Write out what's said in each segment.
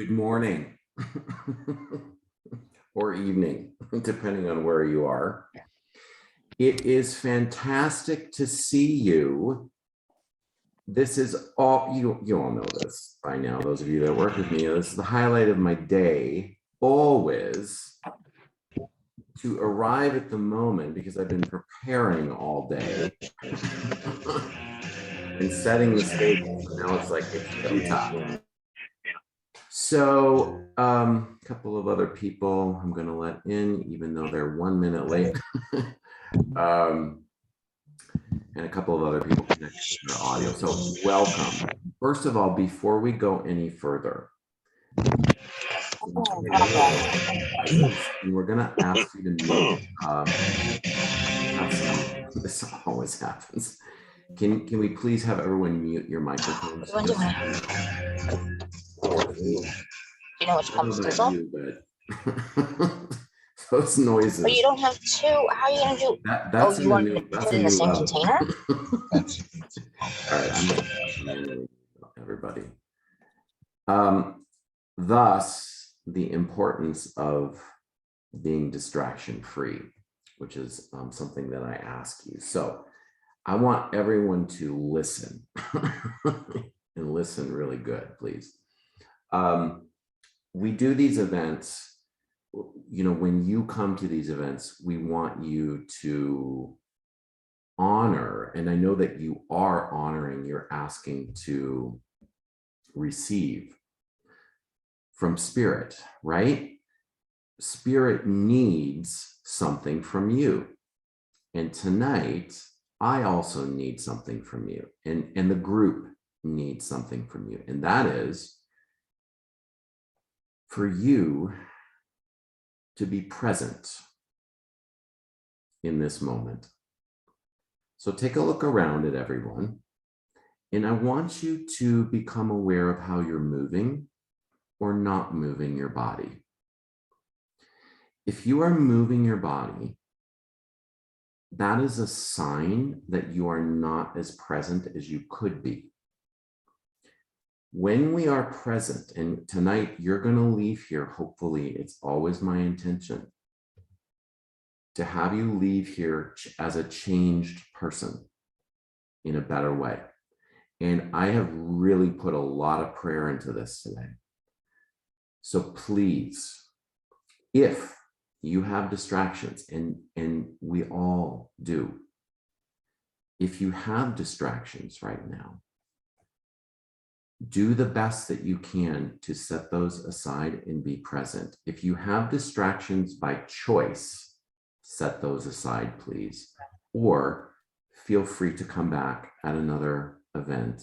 Good morning or evening, depending on where you are. It is fantastic to see you. This is all, you all know this by now, those of you that work with me. This is the highlight of my day, always, to arrive at the moment, because I've been preparing all day and setting the stage. Now it's like, it's showtime. So a couple of other people I'm going to let in, even though they're 1 minute late. And a couple of other people connected to their audio. So welcome. First of all, before we go any further, we're going to ask you to mute. This always happens. Can we please have everyone mute your microphones? Do you know which pumps those are? Those noises. But you don't have two. How are you going to do? That's you want new, to put it in the same container? All right, I'm just everybody. Thus, the importance of being distraction free, which is something that I ask you. So I want everyone to listen and listen really good, please. We do these events. You know, when you come to these events, we want you to honor, and I know that you are honoring, you're asking to receive from spirit, right? Spirit needs something from you. And tonight, I also need something from you, and the group needs something from you. And that is for you to be present in this moment. So take a look around at everyone, and I want you to become aware of how you're moving or not moving your body. If you are moving your body, that is a sign that you are not as present as you could be. When we are present, and tonight you're going to leave here, hopefully, it's always my intention to have you leave here as a changed person in a better way. And I have really put a lot of prayer into this today. So please, if you have distractions, and we all do, if you have distractions right now, do the best that you can to set those aside and be present. If you have distractions by choice, set those aside, please. Or feel free to come back at another event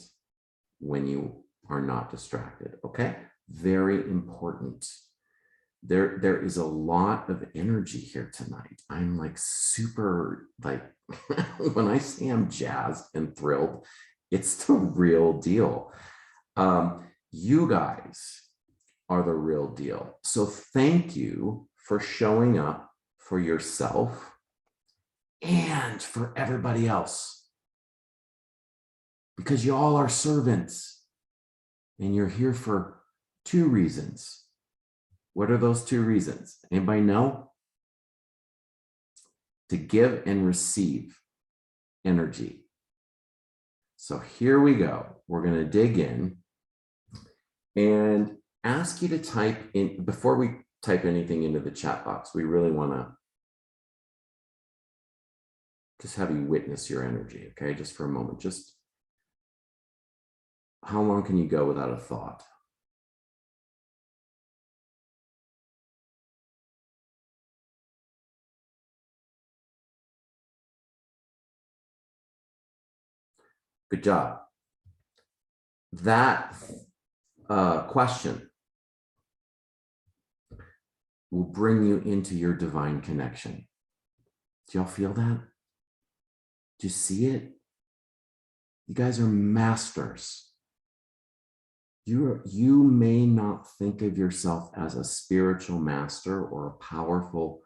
when you are not distracted, okay? Very important. There is a lot of energy here tonight. I'm like super, like, when I say I'm jazzed and thrilled, it's the real deal. You guys are the real deal. So thank you for showing up for yourself and for everybody else, because you all are servants, and you're here for 2 reasons. What are those 2 reasons? Anybody know? To give and receive energy. So here we go. We're going to dig in and ask you to type in, before we type anything into the chat box, we really want to just have you witness your energy, okay? Just for a moment. Just how long can you go without a thought? Good job. That question will bring you into your divine connection. Do y'all feel that? Do you see it? You guys are masters. You may not think of yourself as a spiritual master or a powerful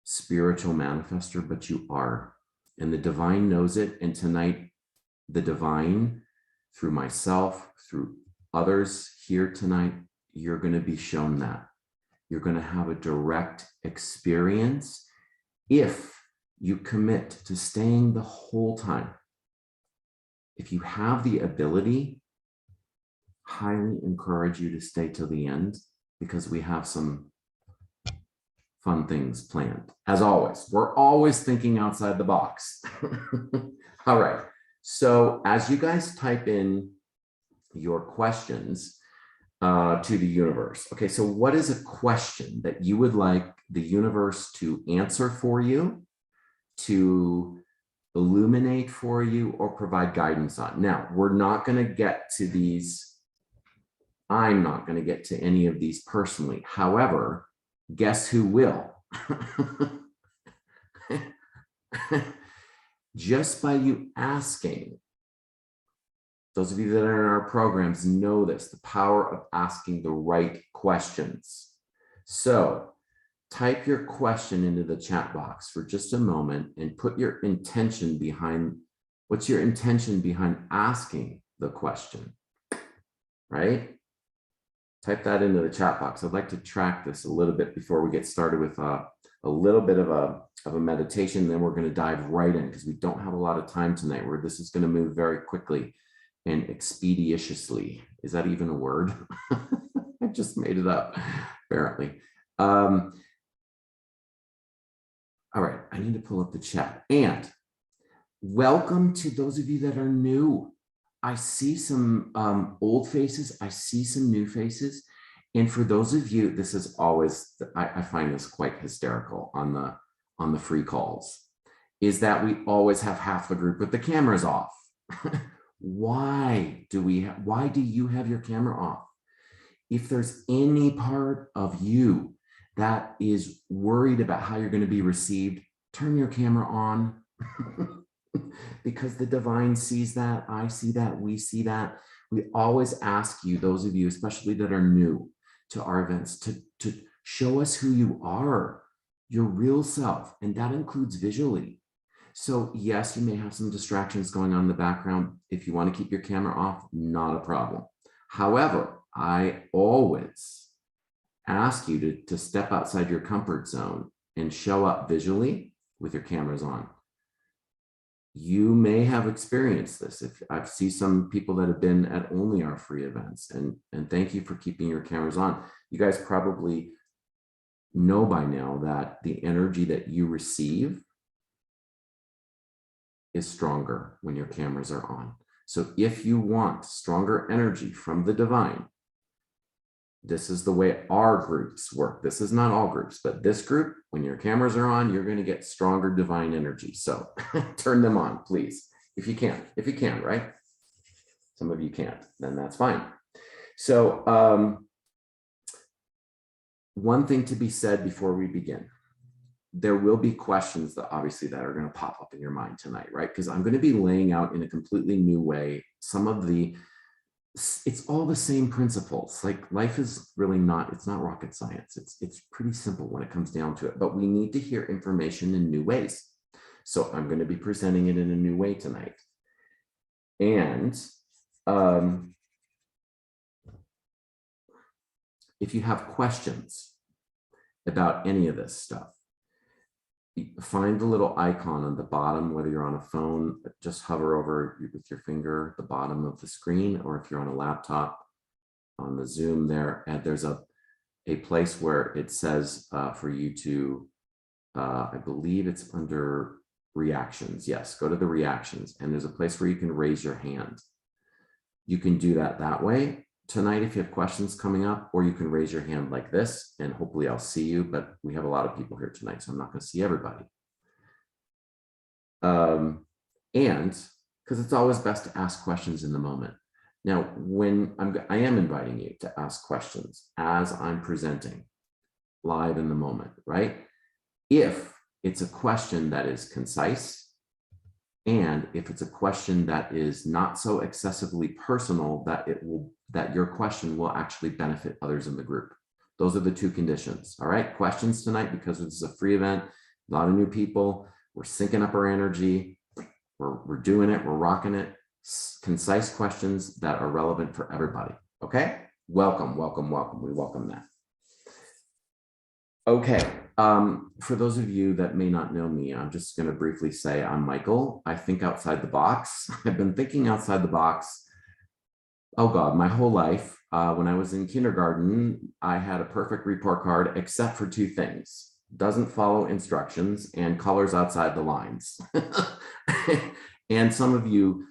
spiritual manifester, but you are. And the divine knows it. And tonight, the divine, through myself, through others here tonight, you're going to be shown that. You're going to have a direct experience if you commit to staying the whole time. If you have the ability, highly encourage you to stay till the end, because we have some fun things planned. As always, we're always thinking outside the box. All right. So as you guys type in your questions to the universe, okay, so what is a question that you would like the universe to answer for you, to illuminate for you, or provide guidance on? Now, we're not going to get to these. I'm not going to get to any of these personally. However, guess who will? Just by you asking, those of you that are in our programs know this, the power of asking the right questions. So type your question into the chat box for just a moment and put your intention behind, what's your intention behind asking the question, right? Type that into the chat box. I'd like to track this a little bit before we get started with a little bit of a meditation. Then we're going to dive right in, because we don't have a lot of time tonight, where this is going to move very quickly and expeditiously. Is that even a word? I just made it up, apparently. All right, I need to pull up the chat. And welcome to those of you that are new. I see some old faces. I see some new faces. And for those of you, this is always, I find this quite hysterical on the free calls, is that we always have half the group with the cameras off. Why do you have your camera off? If there's any part of you that is worried about how you're going to be received, turn your camera on. Because the divine sees that, I see that, we see that. We always ask you, those of you, especially that are new to our events, to show us who you are, your real self, and that includes visually. So yes, you may have some distractions going on in the background. If you want to keep your camera off, not a problem. However, I always ask you to step outside your comfort zone and show up visually with your cameras on. You may have experienced this. If I see some people that have been at only our free events, and thank you for keeping your cameras on. You guys probably know by now that the energy that you receive is stronger when your cameras are on. So if you want stronger energy from the divine, this is the way our groups work. This is not all groups, but this group, when your cameras are on, you're going to get stronger divine energy. So turn them on, please, if you can. If you can, right? Some of you can't, then that's fine. So one thing to be said before we begin. There will be questions that obviously that are going to pop up in your mind tonight, right? Because I'm going to be laying out in a completely new way some of the, it's all the same principles. Like life is really not, it's not rocket science. It's pretty simple when it comes down to it, but we need to hear information in new ways. So I'm going to be presenting it in a new way tonight. And if you have questions about any of this stuff, find the little icon on the bottom, whether you're on a phone, just hover over with your finger the bottom of the screen, or if you're on a laptop on the Zoom there, and there's a place where it says for you to, I believe it's under reactions. Yes, go to the reactions, and there's a place where you can raise your hand. You can do that way tonight if you have questions coming up, or you can raise your hand like this, and hopefully I'll see you, but we have a lot of people here tonight, so I'm not going to see everybody. And because it's always best to ask questions in the moment. Now, when I am inviting you to ask questions as I'm presenting live in the moment, right? If it's a question that is concise, and if it's a question that is not so excessively personal that your question will actually benefit others in the group. Those are the two conditions. All right, questions tonight, because this is a free event, a lot of new people, we're syncing up our energy, we're doing it, we're rocking it. Concise questions that are relevant for everybody. Okay, Welcome, welcome, welcome. We welcome that. Okay, for those of you that may not know me, I'm just going to briefly say I'm Michael. I think outside the box. I've been thinking outside the box, oh God, my whole life. When I was in kindergarten, I had a perfect report card except for two things: doesn't follow instructions and colors outside the lines. And some of you,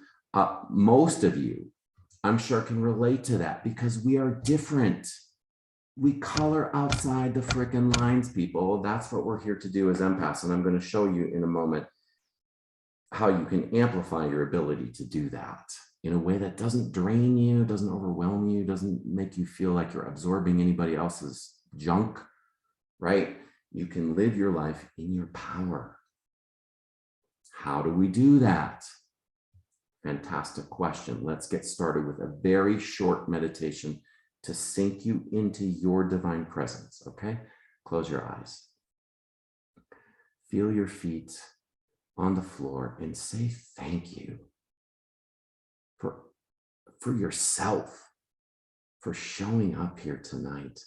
most of you, I'm sure can relate to that because we are different. We color outside the frickin' lines, people. That's what we're here to do as empaths. And I'm going to show you in a moment how you can amplify your ability to do that in a way that doesn't drain you, doesn't overwhelm you, doesn't make you feel like you're absorbing anybody else's junk, right? You can live your life in your power. How do we do that? Fantastic question. Let's get started with a very short meditation to sink you into your divine presence, okay? Close your eyes. Feel your feet on the floor and say thank you for yourself, for showing up here tonight.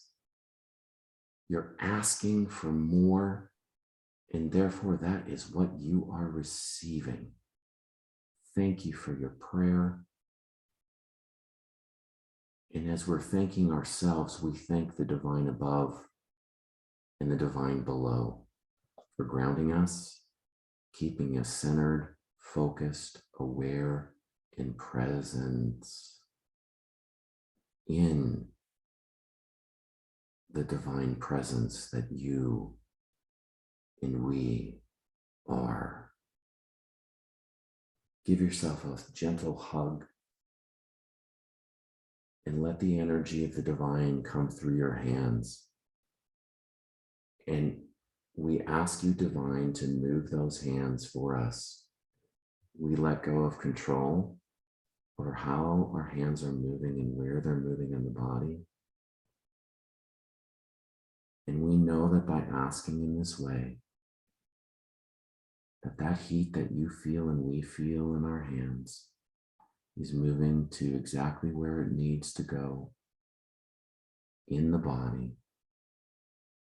You're asking for more, and therefore that is what you are receiving. Thank you for your prayer. And as we're thanking ourselves, we thank the divine above and the divine below for grounding us, keeping us centered, focused, aware, and present in the divine presence that you and we are. Give yourself a gentle hug and let the energy of the divine come through your hands. And we ask you, divine, to move those hands for us. We let go of control over how our hands are moving and where they're moving in the body. And we know that by asking in this way, that heat that you feel and we feel in our hands is moving to exactly where it needs to go in the body.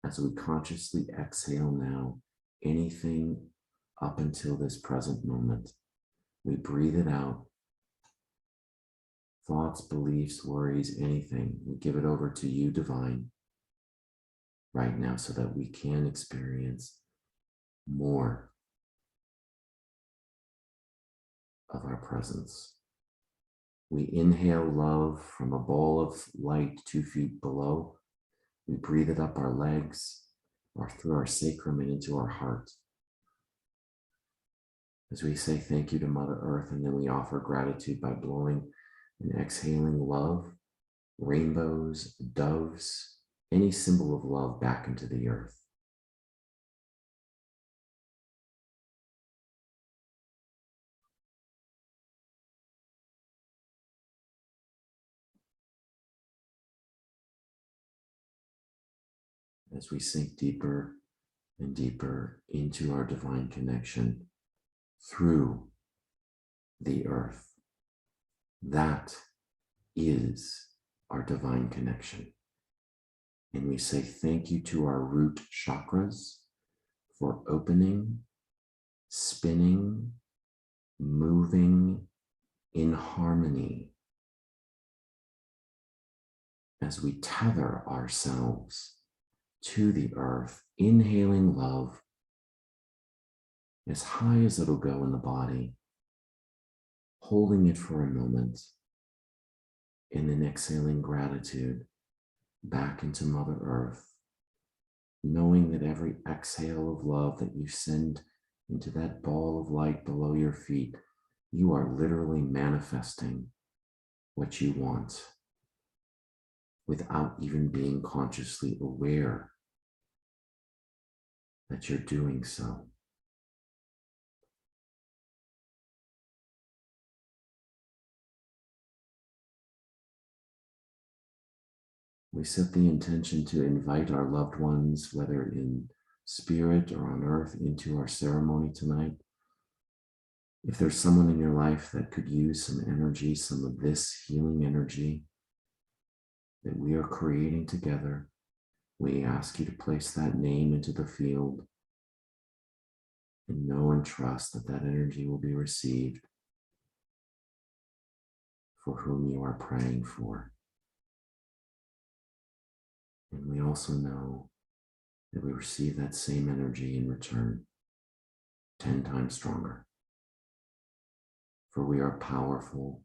As we consciously exhale now, anything up until this present moment, we breathe it out. Thoughts, beliefs, worries, anything, we give it over to you, divine, right now so that we can experience more of our presence. We inhale love from a ball of light 2 feet below. We breathe it up our legs or through our sacrum and into our heart. As we say thank you to Mother Earth, and then we offer gratitude by blowing and exhaling love, rainbows, doves, any symbol of love back into the earth. As we sink deeper and deeper into our divine connection through the earth. That is our divine connection. And we say thank you to our root chakras for opening, spinning, moving in harmony as we tether ourselves to the earth, inhaling love as high as it'll go in the body, holding it for a moment, and then exhaling gratitude back into Mother Earth, knowing that every exhale of love that you send into that ball of light below your feet, you are literally manifesting what you want without even being consciously aware that you're doing so. We set the intention to invite our loved ones, whether in spirit or on earth, into our ceremony tonight. If there's someone in your life that could use some energy, some of this healing energy, that we are creating together. We ask you to place that name into the field and know and trust that that energy will be received for whom you are praying for. And we also know that we receive that same energy in return, 10 times stronger. For we are powerful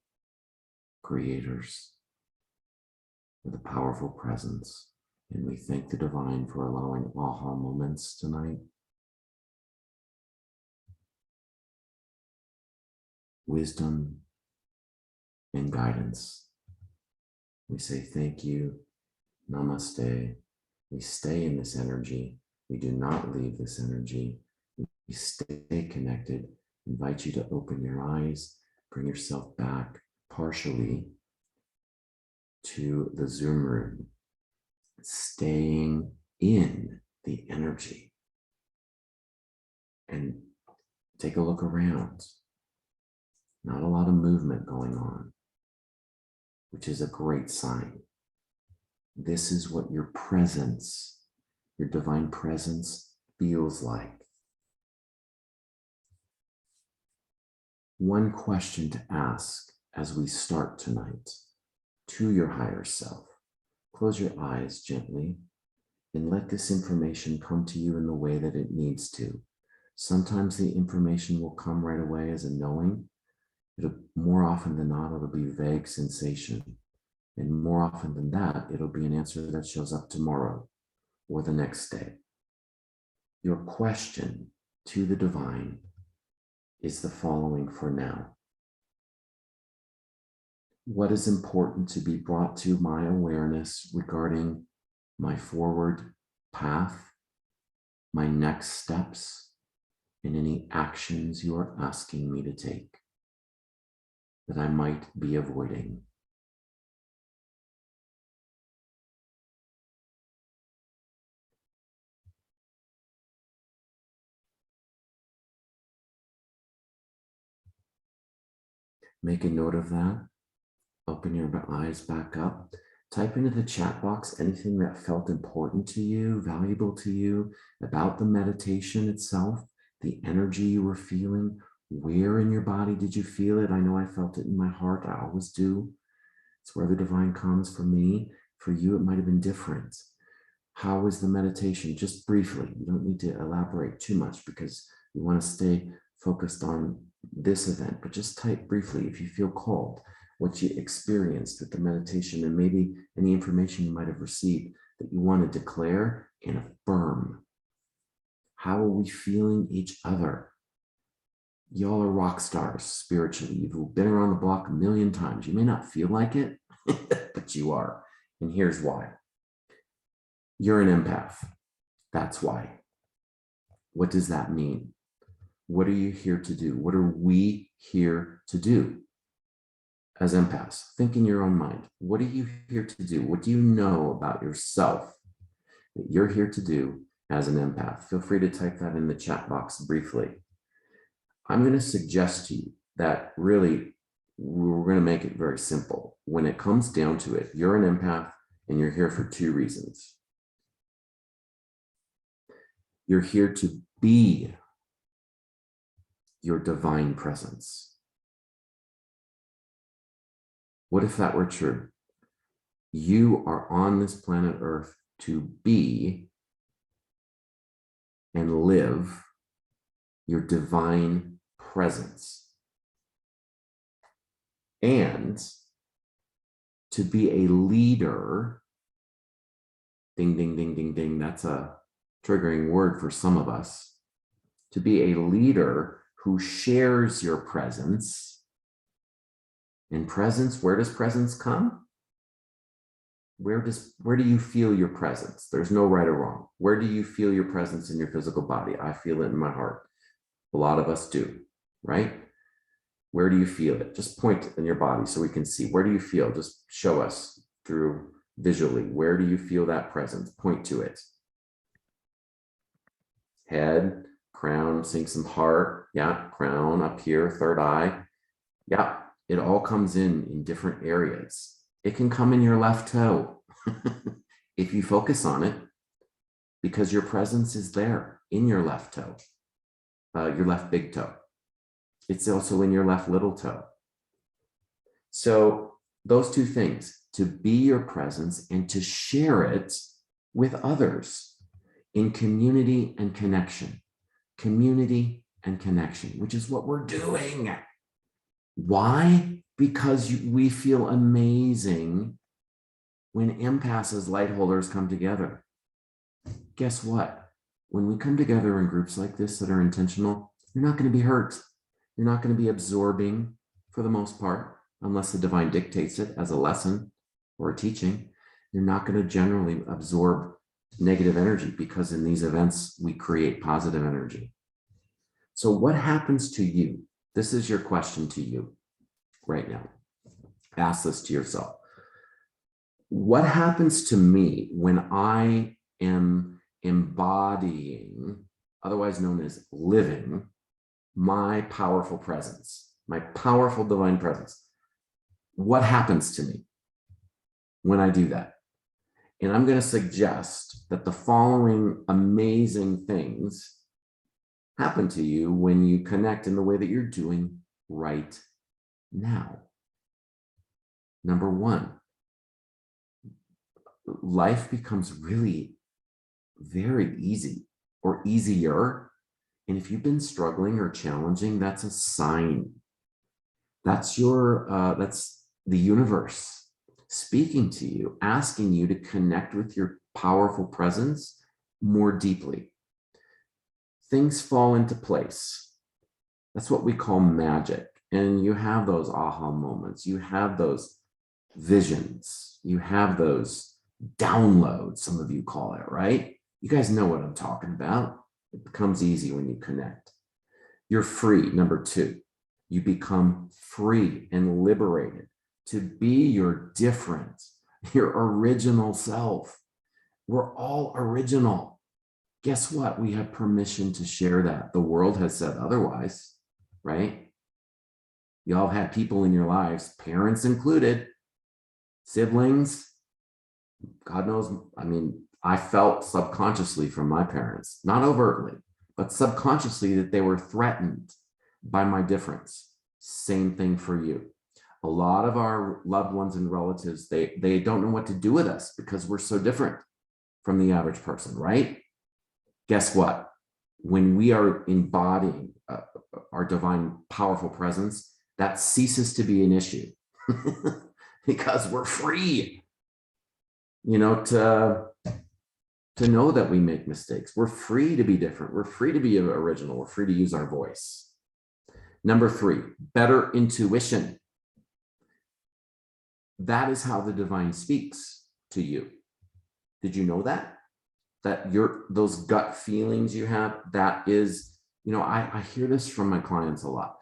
creators with a powerful presence. And we thank the divine for allowing aha moments tonight. Wisdom and guidance. We say thank you, namaste. We stay in this energy. We do not leave this energy. We stay connected. Invite you to open your eyes, bring yourself back partially to the Zoom room, staying in the energy. And take a look around. Not a lot of movement going on, which is a great sign. This is what your presence, your divine presence, feels like. One question to ask as we start tonight to your higher self. Close your eyes gently and let this information come to you in the way that it needs to. Sometimes the information will come right away as a knowing. More often than not, it'll be vague sensation. And more often than that, it'll be an answer that shows up tomorrow or the next day. Your question to the divine is the following for now. What is important to be brought to my awareness regarding my forward path, my next steps, and any actions you are asking me to take that I might be avoiding? Make a note of that. Open your eyes back up. Type into the chat box anything that felt important to you, valuable to you about the meditation itself, the energy you were feeling. Where in your body did you feel it? I know I felt it in my heart. I always do. It's where the divine comes for me. For you, it might have been different. How was the meditation? Just briefly. You don't need to elaborate too much because you want to stay focused on this event, but just type briefly if you feel called, what you experienced with the meditation and maybe any information you might have received that you want to declare and affirm. How are we feeling each other? Y'all are rock stars spiritually. You've been around the block a million times. You may not feel like it, but you are. And here's why. You're an empath. That's why. What does that mean? What are you here to do? What are we here to do as empaths? Think in your own mind. What are you here to do? What do you know about yourself that you're here to do as an empath? Feel free to type that in the chat box briefly. I'm going to suggest to you that really we're going to make it very simple. When it comes down to it, you're an empath and you're here for two reasons. You're here to be your divine presence. What if that were true? You are on this planet Earth to be and live your divine presence and to be a leader. Ding, ding, ding, ding, ding. That's a triggering word for some of us. To be a leader who shares your presence. And presence, where does presence come? Where do you feel your presence? There's no right or wrong. Where do you feel your presence in your physical body? I feel it in my heart. A lot of us do, right? Where do you feel it? Just point in your body so we can see. Where do you feel? Just show us through visually. Where do you feel that presence? Point to it. Head, crown, seeing some heart. Yeah, crown up here, third eye. Yeah, it all comes in different areas. It can come in your left toe. If you focus on it, because your presence is there in your left toe, your left big toe. It's also in your left little toe. So those two things, to be your presence and to share it with others in community and connection, which is what we're doing. Why? Because we feel amazing when empaths as light holders come together. Guess what? When we come together in groups like this that are intentional, you're not going to be hurt. You're not going to be absorbing for the most part, unless the divine dictates it as a lesson or a teaching. You're not going to generally absorb negative energy, because in these events, we create positive energy. So what happens to you? This is your question to you right now. Ask this to yourself. What happens to me when I am embodying, otherwise known as living, my powerful presence, my powerful divine presence? What happens to me when I do that? And I'm going to suggest that the following amazing things happen to you when you connect in the way that you're doing right now. Number one, life becomes really very easy or easier. And if you've been struggling or challenging, that's a sign. That's that's the universe speaking to you, asking you to connect with your powerful presence more deeply. Things fall into place. That's what we call magic. And you have those aha moments. You have those visions. You have those downloads, some of you call it, right? You guys know what I'm talking about. It becomes easy when you connect. You're free. Number two, you become free and liberated to be your different, your original self. We're all original. Guess what? We have permission to share that. The world has said otherwise, right? You all have people in your lives, parents included, siblings, God knows, I mean, I felt subconsciously from my parents, not overtly, but subconsciously, that they were threatened by my difference. Same thing for you. A lot of our loved ones and relatives, they don't know what to do with us because we're so different from the average person, right? Guess what? When we are embodying our divine, powerful presence, that ceases to be an issue because we're free, to know that we make mistakes. We're free to be different. We're free to be original. We're free to use our voice. Number three, better intuition. That is how the divine speaks to you. Did you know that? That those gut feelings you have, that is, I hear this from my clients a lot.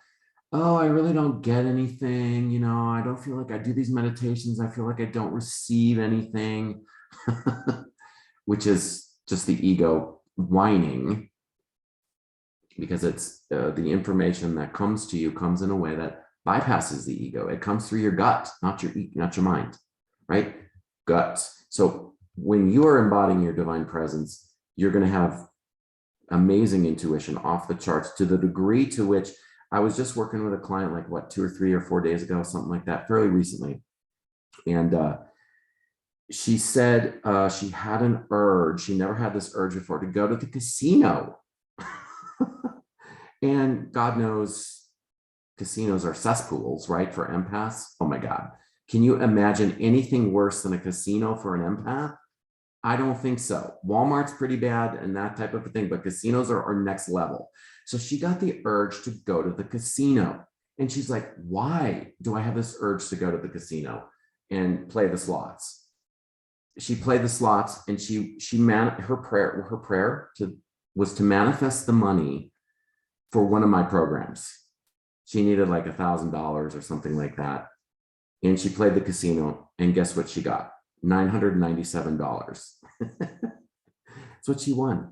Oh, I really don't get anything. I don't feel like I do these meditations. I feel like I don't receive anything, which is just the ego whining, because it's the information that comes to you comes in a way that bypasses the ego. It comes through your gut, not your mind, right? Guts. So when you are embodying your divine presence, you're going to have amazing intuition off the charts, to the degree to which I was just working with a client, like 2 or 3 or 4 days ago, something like that, fairly recently. And she said she had an urge. She never had this urge before, to go to the casino. And God knows casinos are cesspools, right? For empaths. Oh my God. Can you imagine anything worse than a casino for an empath? I don't think so. Walmart's pretty bad and that type of a thing, but casinos are next level. So she got the urge to go to the casino. And she's like, why do I have this urge to go to the casino and play the slots? She played the slots, and her prayer was to manifest the money for one of my programs. She needed like $1,000 or something like that. And she played the casino, and guess what she got? $997. That's what she won.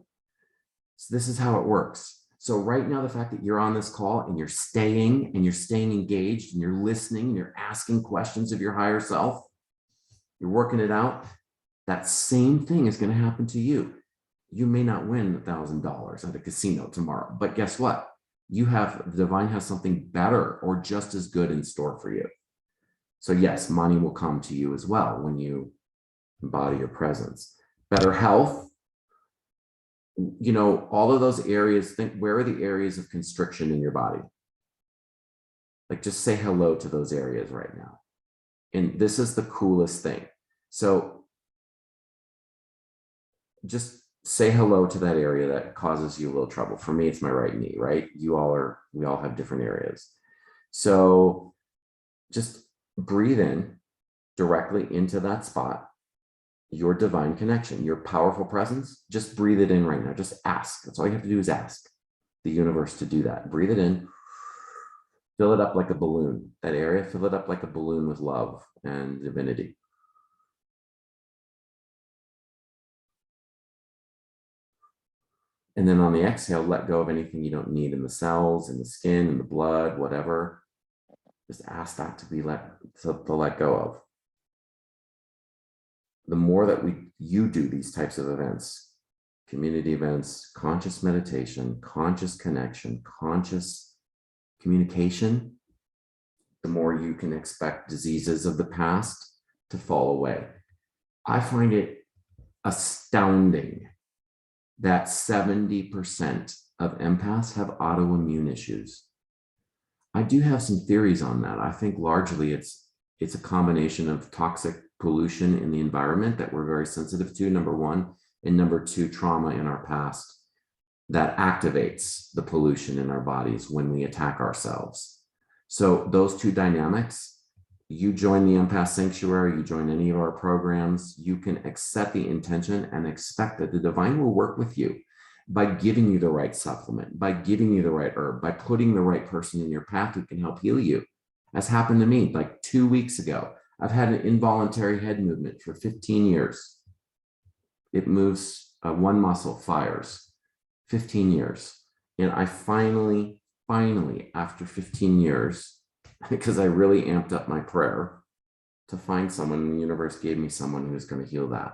So this is how it works. So right now, the fact that you're on this call and you're staying engaged and you're listening and you're asking questions of your higher self, you're working it out, that same thing is going to happen to you. You may not win $1,000 at a casino tomorrow, but guess what? You have, the divine has something better or just as good in store for you. So yes, money will come to you as well when you embody your presence. Better health, you know, all of those areas, think, where are the areas of constriction in your body? Like, just say hello to those areas right now. And this is the coolest thing. So just say hello to that area that causes you a little trouble. For me, it's my right knee, right? We all have different areas. So just breathe in directly into that spot, your divine connection, your powerful presence. Just breathe it in right now. Just ask. That's all you have to do is ask the universe to do that. Breathe it in. Fill it up like a balloon. That area, fill it up like a balloon with love and divinity. And then on the exhale, let go of anything you don't need in the cells, in the skin, in the blood, whatever. Just ask that to be to let go of. The more that you do these types of events, community events, conscious meditation, conscious connection, conscious communication, the more you can expect diseases of the past to fall away. I find it astounding that 70% of empaths have autoimmune issues. I do have some theories on that. I think largely it's a combination of toxic pollution in the environment that we're very sensitive to, number one, and number two, trauma in our past that activates the pollution in our bodies when we attack ourselves. So those two dynamics, you join the Empath Sanctuary, you join any of our programs, you can accept the intention and expect that the divine will work with you by giving you the right supplement, by giving you the right herb, by putting the right person in your path who can help heal you. As happened to me like 2 weeks ago. I've had an involuntary head movement for 15 years. It moves, one muscle fires, 15 years. And I finally, after 15 years, because I really amped up my prayer to find someone, and the universe gave me someone who's going to heal that.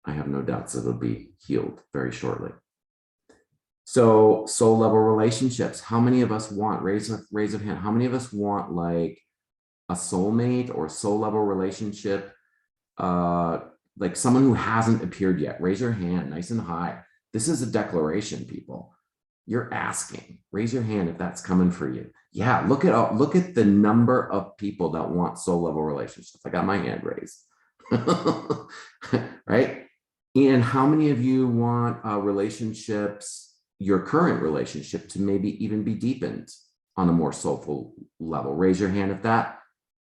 I have no doubts it'll be healed very shortly. So soul level relationships. How many of us want, raise of hand, how many of us want like a soulmate or soul level relationship? Like someone who hasn't appeared yet. Raise your hand nice and high. This is a declaration, people. You're asking. Raise your hand if that's coming for you. Yeah, look at the number of people that want soul level relationships. I got my hand raised. Right? And how many of you want relationships, your current relationship, to maybe even be deepened on a more soulful level? Raise your hand if that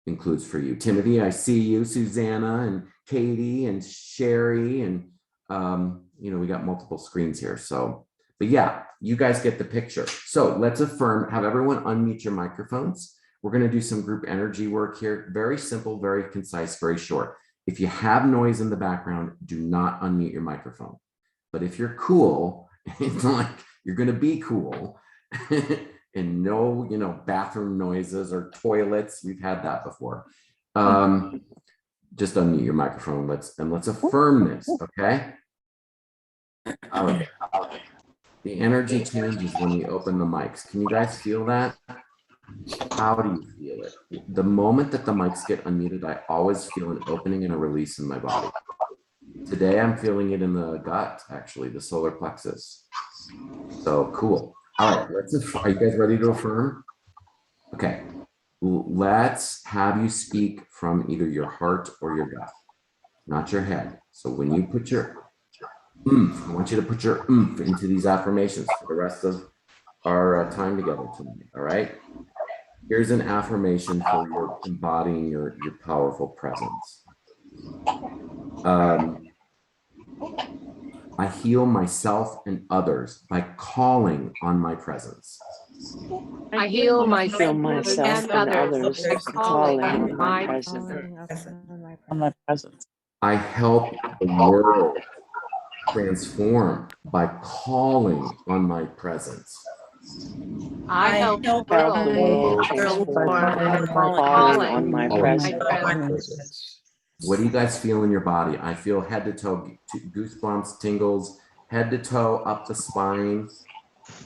includes for you. Timothy, I see you. Susanna and Katie and Sherry, and we got multiple screens here. So, but yeah, you guys get the picture. So let's affirm, have everyone unmute your microphones. We're going to do some group energy work here. Very simple, very concise, very short. If you have noise in the background, do not unmute your microphone. But if you're cool, it's like you're going to be cool and no, bathroom noises or toilets. We've had that before. Just unmute your microphone. Let's affirm this. Okay. All right. The energy changes when we open the mics. Can you guys feel that? How do you feel it? The moment that the mics get unmuted, I always feel an opening and a release in my body. Today, I'm feeling it in the gut, actually, the solar plexus. So cool. All right, are you guys ready to affirm? Okay, let's have you speak from either your heart or your gut, not your head. So when you put your oomph, I want you to put your oomph into these affirmations for the rest of our time together tonight, all right? Here's an affirmation for your embodying your powerful presence. I heal myself and others by calling on my presence. I heal myself and others by calling on my presence. I help the world transform by calling on my presence. I help the world transform by calling on my presence. What do you guys feel in your body? I feel head to toe, goosebumps, tingles, head to toe, up the spine.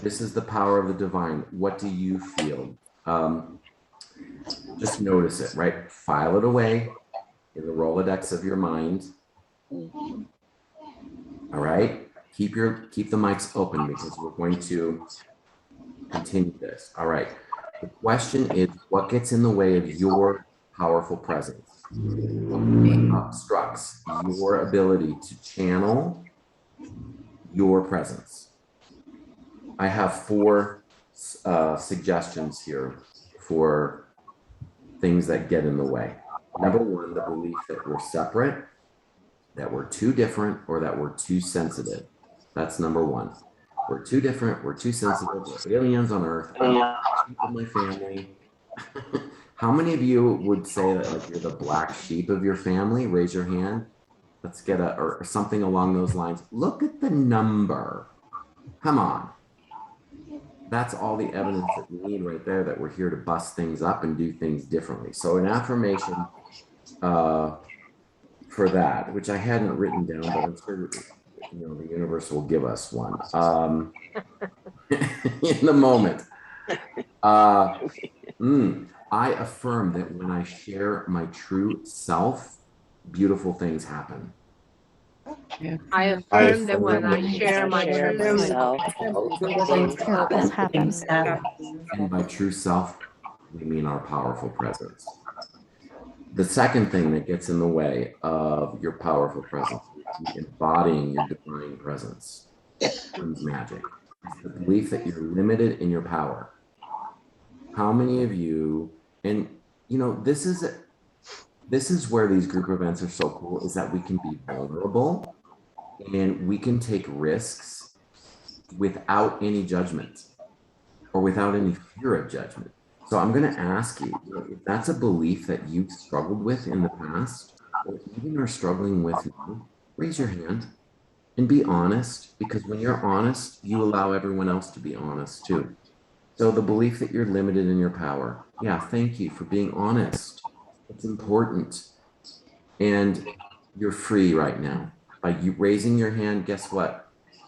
This is the power of the divine. What do you feel? Just notice it, right? File it away in the Rolodex of your mind. All right. Keep the mics open because we're going to continue this. All right. The question is, what gets in the way of your powerful presence? What obstructs your ability to channel your presence? I have 4 suggestions here for things that get in the way. Number 1, the belief that we're separate, that we're too different, or that we're too sensitive. That's number 1. We're too different, we're too sensitive, we're aliens on Earth, I'm sheep of my family. How many of you would say that like you're the black sheep of your family? Raise your hand. Let's get or something along those lines. Look at the number. Come on. That's all the evidence that we need right there, that we're here to bust things up and do things differently. So an affirmation for that, which I hadn't written down, but I'm sure the universe will give us one in the moment. I affirm that when I share my true self, beautiful things happen. I affirm that when I share my true self, Things happen. And by true self, we mean our powerful presence. The second thing that gets in the way of your powerful presence, embodying your divine presence, becomes magic. It's the belief that you're limited in your power. How many of you, and this is where these group events are so cool, is that we can be vulnerable and we can take risks without any judgment or without any fear of judgment. So I'm going to ask you, if that's a belief that you've struggled with in the past, or even are struggling with now, raise your hand and be honest, because when you're honest, you allow everyone else to be honest too. So the belief that you're limited in your power. Yeah, thank you for being honest. It's important. And you're free right now. By you raising your hand, guess what?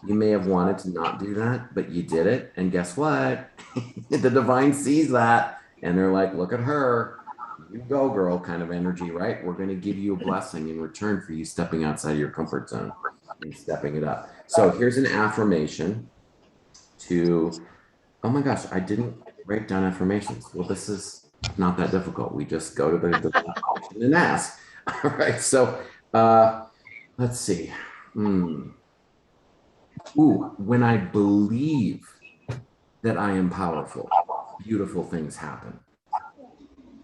You may have wanted to not do that, but you did it. And guess what? The divine sees that and they're like, look at her. You go, girl, kind of energy, right? We're going to give you a blessing in return for you stepping outside your comfort zone and stepping it up. So here's an affirmation to, oh my gosh, I didn't write down affirmations. Well, this is not that difficult. We just go to the affirmation and ask. All right. So let's see. Ooh, when I believe that I am powerful, beautiful things happen.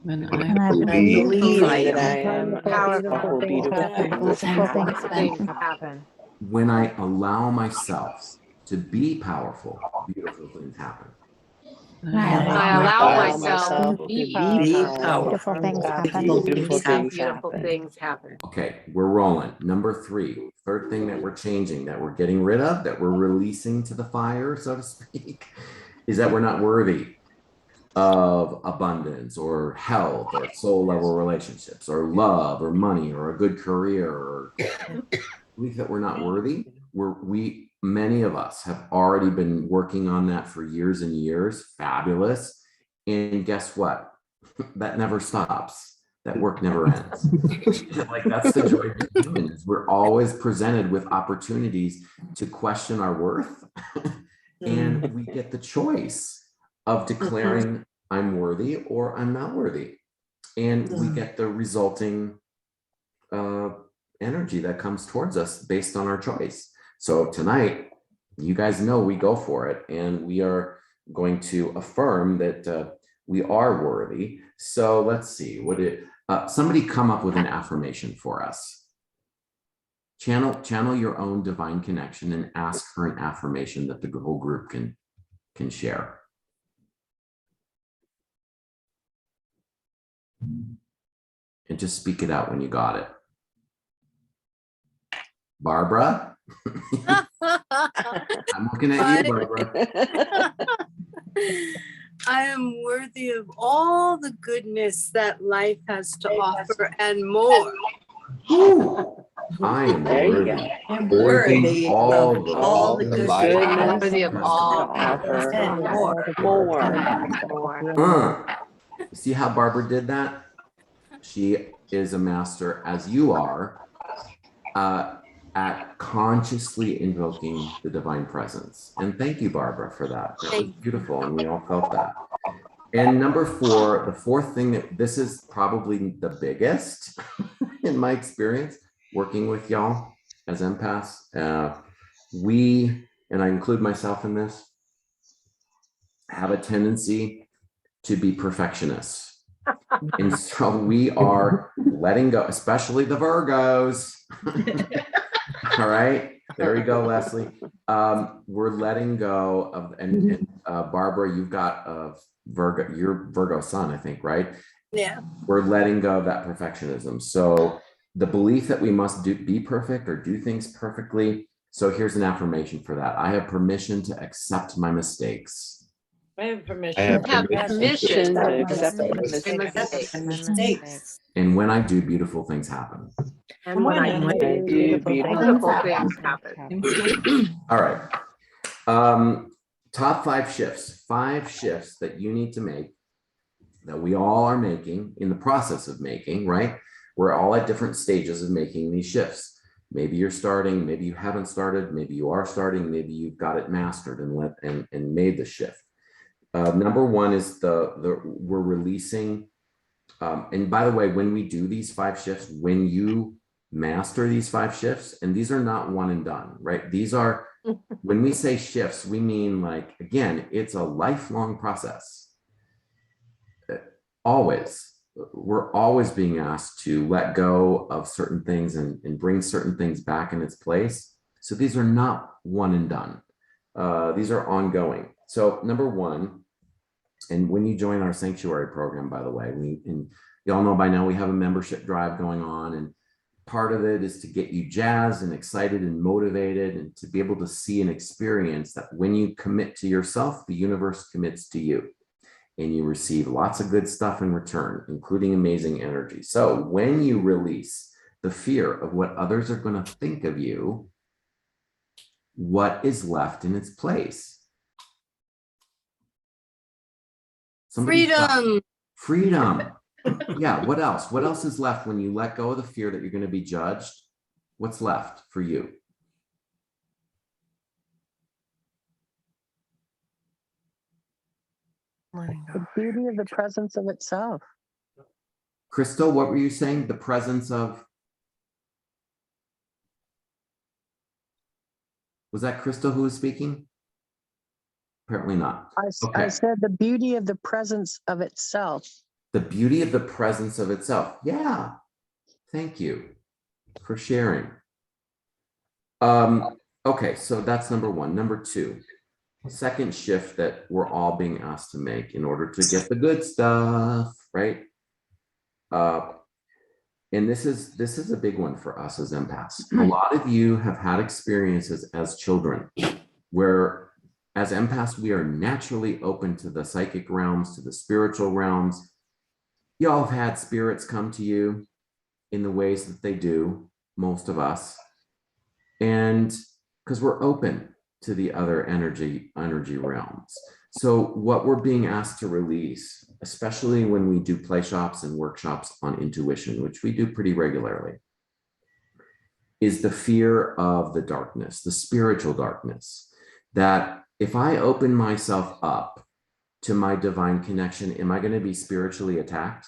When I believe that I am powerful, beautiful things happen. When I allow myself to be powerful, beautiful things happen. I allow myself to be powerful. Beautiful things happen. Beautiful things happen. Okay, we're rolling. Number 3, third thing that we're changing, that we're getting rid of, that we're releasing to the fire, so to speak, is that we're not worthy of abundance or health or soul level relationships or love or money or a good career, or believe that we're not worthy. Many of us have already been working on that for years and years. Fabulous. And guess what? That never stops. That work never ends. Like, that's the joy of being human. We're always presented with opportunities to question our worth. And we get the choice of declaring I'm worthy or I'm not worthy. And we get the resulting energy that comes towards us based on our choice. So tonight, you guys know we go for it, and we are going to affirm that we are worthy. So let's see, somebody come up with an affirmation for us. Channel your own divine connection and ask for an affirmation that the whole group can share. And just speak it out when you got it. Barbara? I'm looking at you, Barbara. I am worthy of all the goodness that life has to offer and more. Whew. I am There you worthy. I'm Worthy worthy all of the all the goodness Worthy of all to offer and more. more. See how Barbara did that? She is a master, as you are, at consciously invoking the divine presence. And thank you, Barbara, for that. That was beautiful, and we all felt that. And number four, the fourth thing that this is probably the biggest in my experience working with y'all as empaths. We, and I include myself in this, have a tendency to be perfectionists. And so we are letting go, especially the Virgos. All right. There you go, Leslie. We're letting go of, and Barbara, you've got a Virgo, your Virgo sun, I think, right? Yeah. We're letting go of that perfectionism. So the belief that we must be perfect or do things perfectly. So here's an affirmation for that. I have permission to accept my mistakes. I have permission. I have permission To accept my Mistakes. And when I do, beautiful things happen. And when I do, beautiful things happen. All right. Top 5 shifts, 5 shifts that you need to make, that we all are making, in the process of making, right? We're all at different stages of making these shifts. Maybe you're starting, maybe you haven't started, maybe you are starting, maybe you've got it mastered and made the shift. Number one is we're releasing. And by the way, when we do these 5 shifts, when you master these 5 shifts, and these are not one and done, right? These are, when we say shifts, we mean, like, again, it's a lifelong process. Always, we're always being asked to let go of certain things and bring certain things back in its place. So these are not one and done. These are ongoing. So number one, and when you join our sanctuary program, by the way, and y'all know by now we have a membership drive going on, and part of it is to get you jazzed and excited and motivated, and to be able to see and experience that when you commit to yourself, the universe commits to you, and you receive lots of good stuff in return, including amazing energy. So when you release the fear of what others are going to think of you, what is left in its place? Freedom. Freedom. Yeah. What else? What else is left when you let go of the fear that you're going to be judged? What's left for you? The beauty of the presence of itself. Crystal, what were you saying? The presence of? Was that Crystal who was speaking? Apparently not. I said the beauty of the presence of itself. The beauty of the presence of itself. Yeah. Thank you for sharing. Okay, so that's number one. Number two, second shift that we're all being asked to make in order to get the good stuff, right? And this is a big one for us as empaths. A lot of you have had experiences as children where, as empaths, we are naturally open to the psychic realms, to the spiritual realms. Y'all have had spirits come to you in the ways that they do, most of us. And because we're open to the other energy realms. So what we're being asked to release, especially when we do play shops and workshops on intuition, which we do pretty regularly, is the fear of the darkness, the spiritual darkness, that if I open myself up to my divine connection, am I going to be spiritually attacked?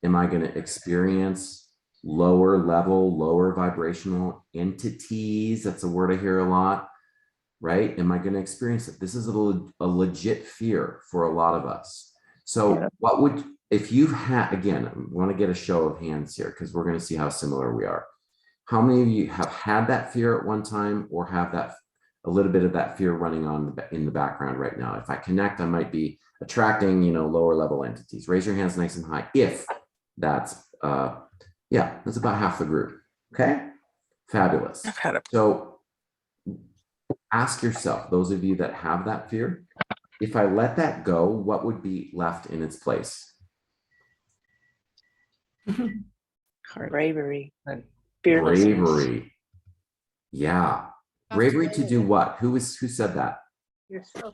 Am I going to experience lower level, lower vibrational entities? That's a word I hear a lot, right? Am I going to experience it? This is a legit fear for a lot of us. So what would, if you've had, again, I want to get a show of hands here because we're going to see how similar we are. How many of you have had that fear at one time or have that a little bit of that fear running on in the background right now? If I connect, I might be attracting, lower level entities. Raise your hands nice and high if that's, yeah, that's about half the group. Okay, fabulous. So ask yourself, those of you that have that fear, if I let that go, what would be left in its place? Bravery. Bravery. Yeah. Bravery to do what? Who said that? Yourself.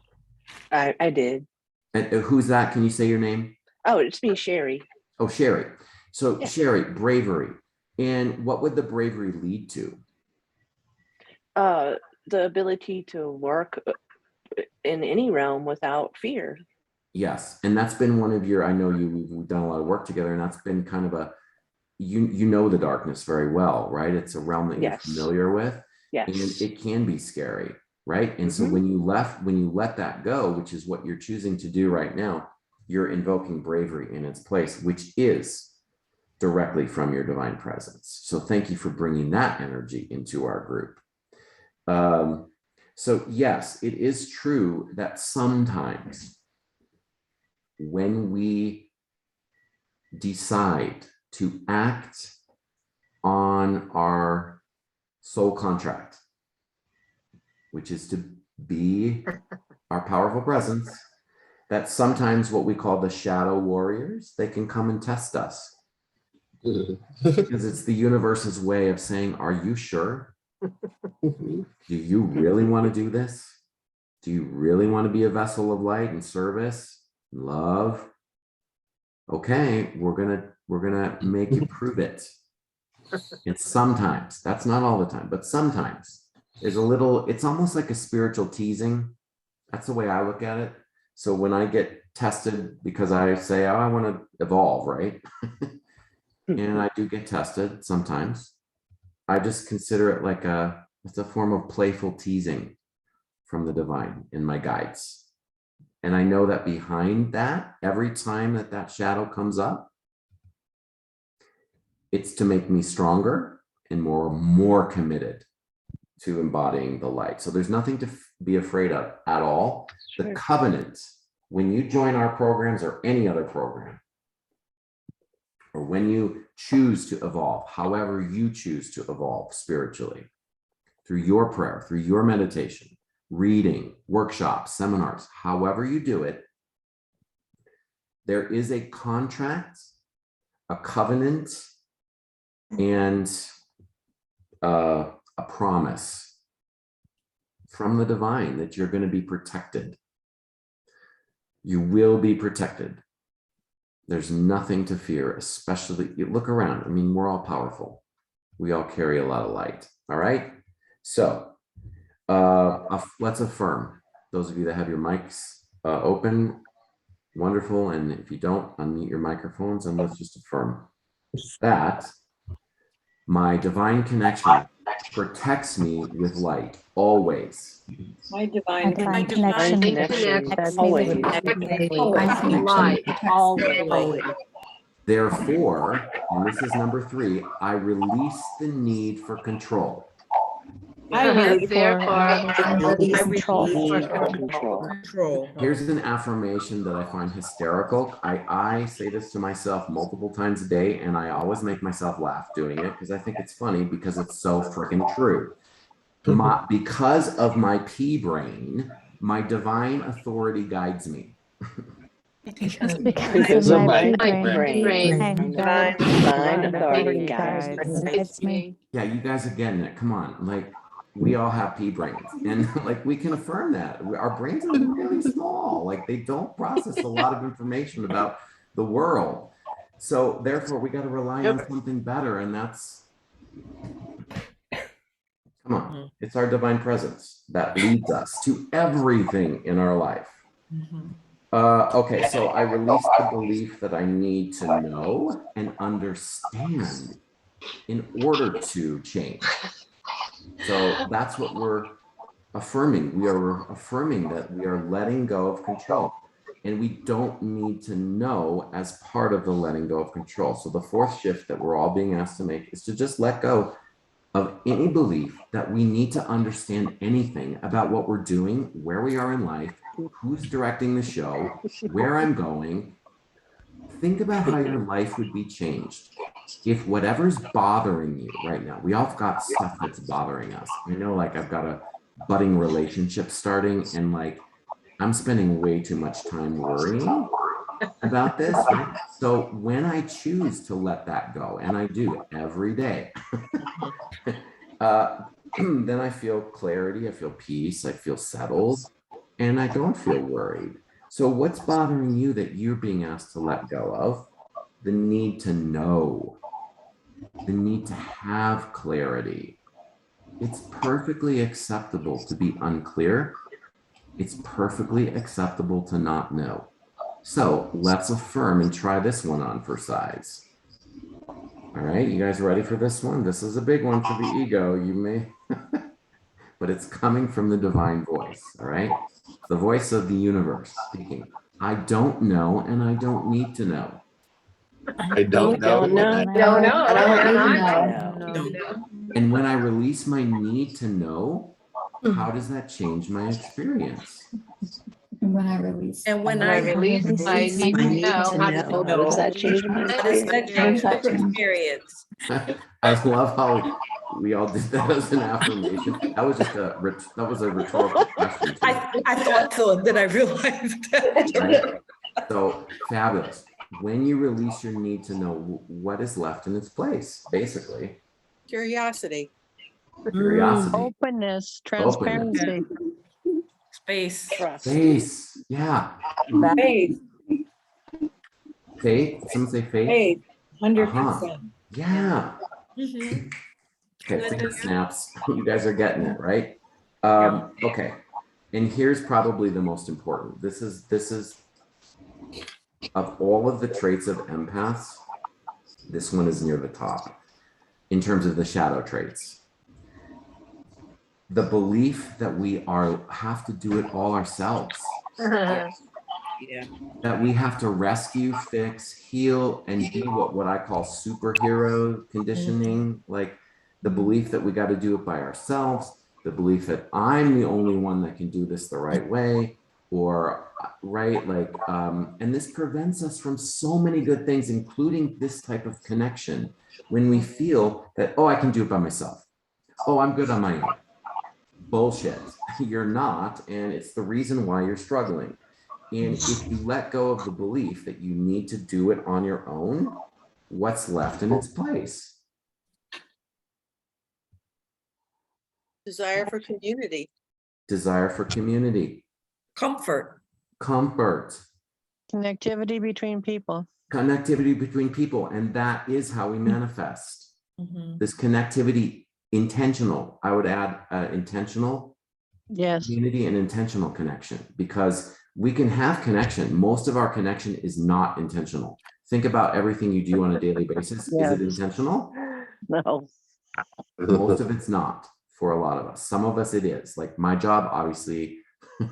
I did. And who's that? Can you say your name? Oh, it's me, Sherry. Oh, Sherry. So Yeah. Sherry, bravery. And what would the bravery lead to? The ability to work in any realm without fear. Yes. And that's been one of your, I know we've done a lot of work together, and that's been kind of you know the darkness very well, right? It's a realm that you're familiar with. Yes. And it can be scary, right? And so when you let that go, which is what you're choosing to do right now, you're invoking bravery in its place, which is directly from your divine presence. So thank you for bringing that energy into our group. So yes, it is true that sometimes when we decide to act on our soul contract, which is to be our powerful presence, that sometimes what we call the shadow warriors, they can come and test us. Because it's the universe's way of saying, are you sure? Do you really want to do this? Do you really want to be a vessel of light and service, love? Okay, we're gonna make you prove it. And sometimes, that's not all the time, but sometimes there's it's almost like a spiritual teasing. That's the way I look at it. So when I get tested because I say, oh, I want to evolve, right? And I do get tested sometimes, I just consider it like it's a form of playful teasing from the divine in my guides. And I know that behind that, every time that shadow comes up, it's to make me stronger and more committed to embodying the light. So there's nothing to be afraid of at all. Sure. The covenant, when you join our programs or any other program, or when you choose to evolve, however you choose to evolve spiritually, through your prayer, through your meditation, reading, workshops, seminars, however you do it, there is a contract, a covenant, and a promise from the divine that you're going to be protected. You will be protected. There's nothing to fear, especially, you look around. I mean, we're all powerful. We all carry a lot of light. All right. So let's affirm. Those of you that have your mics open, wonderful. And if you don't, unmute your microphones and let's just affirm that my divine connection protects me with light always. My divine connection Connection always. light, always. Therefore, and this is number 3, I release the need for control. Therefore, I release control. Control. Here's an affirmation that I find hysterical. I say this to myself multiple times a day, and I always make myself laugh doing it because I think it's funny because it's so freaking true. Because of my pea brain, my divine authority guides me. Because of my brain. Divine authority guides me. Yeah, you guys are getting it. Come on. Like, we all have pea brains, and like we can affirm that. Our brains are really small. Like, they don't process a lot of information about the world. So therefore, we got to rely on something better, and that's, come on, it's our divine presence that leads us to everything in our life. Okay, so I release the belief that I need to know and understand in order to change. So that's what we're affirming. We are affirming that we are letting go of control, and we don't need to know as part of the letting go of control. So the 4th shift that we're all being asked to make is to just let go of any belief that we need to understand anything about what we're doing, where we are in life, who's directing the show, where I'm going. Think about how your life would be changed if whatever's bothering you right now, we all got stuff that's bothering us. I know, like, I've got a budding relationship starting, and like, I'm spending way too much time worrying about this, right? So when I choose to let that go, and I do every day, then I feel clarity, I feel peace, I feel settled, and I don't feel worried. So what's bothering you that you're being asked to let go of? The need to know, the need to have clarity. It's perfectly acceptable to be unclear. It's perfectly acceptable to not know. So let's affirm and try this one on for size. All right, you guys ready for this one? This is a big one for the ego. You may, but it's coming from the divine voice. All right, the voice of the universe speaking. I don't know, and I don't need to know. I don't know. Don't know. Don't know. I don't and need I to don't know. And when I release my need to know, how does that change my experience? And when I release. And when I release, I need to know how Does that change my that experience? change my experience. I love how we all did that as an affirmation. That was just a rhetorical question. I thought so, and then I realized that. Right? So fabulous. When you release your need to know, what is left in its place, basically? Curiosity. Curiosity. Openness, transparency. Space. Trust. Faith. Yeah. Faith. Faith. Someone say faith. Faith. 100%. Uh-huh. Yeah. Okay, finger snaps. You guys are getting it, right? Okay. And here's probably the most important. This is of all of the traits of empaths, this one is near the top in terms of the shadow traits. The belief that we have to do it all ourselves. Yeah. That we have to rescue, fix, heal, and be what I call superhero conditioning, like the belief that we got to do it by ourselves, the belief that I'm the only one that can do this the right way, or right, like, and this prevents us from so many good things, including this type of connection, when we feel that, oh, I can do it by myself. Oh, I'm good on my own. Bullshit. You're not, and it's the reason why you're struggling. And if you let go of the belief that you need to do it on your own, what's left in its place? Desire for community. Desire for community. Comfort. Comfort. Connectivity between people. Connectivity between people. And that is how we manifest. This connectivity, intentional. I would add intentional Yes. community and intentional connection, because we can have connection. Most of our connection is not intentional. Think about everything you do on a daily basis. Yes. Is it intentional? No. Most of it's not for a lot of us. Some of us it is. Like my job, obviously,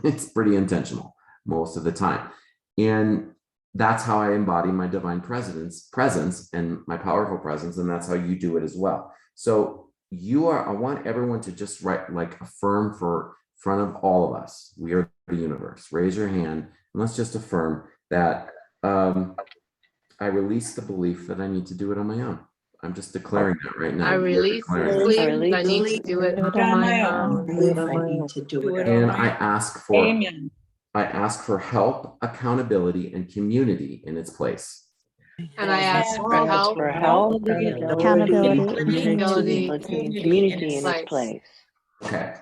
it's pretty intentional most of the time. And that's how I embody my divine presence and my powerful presence. And that's how you do it as well. So I want everyone to just affirm for front of all of us. We are the universe. Raise your hand and let's just affirm that I release the belief that I need to do it on my own. I'm just declaring that right now. I release the belief I need to do it on my own. I need to do it. And I ask for Amen. help, accountability, and community in its place. And I ask for Ask help, for help, Accountability, accountability, and community in its place. Okay.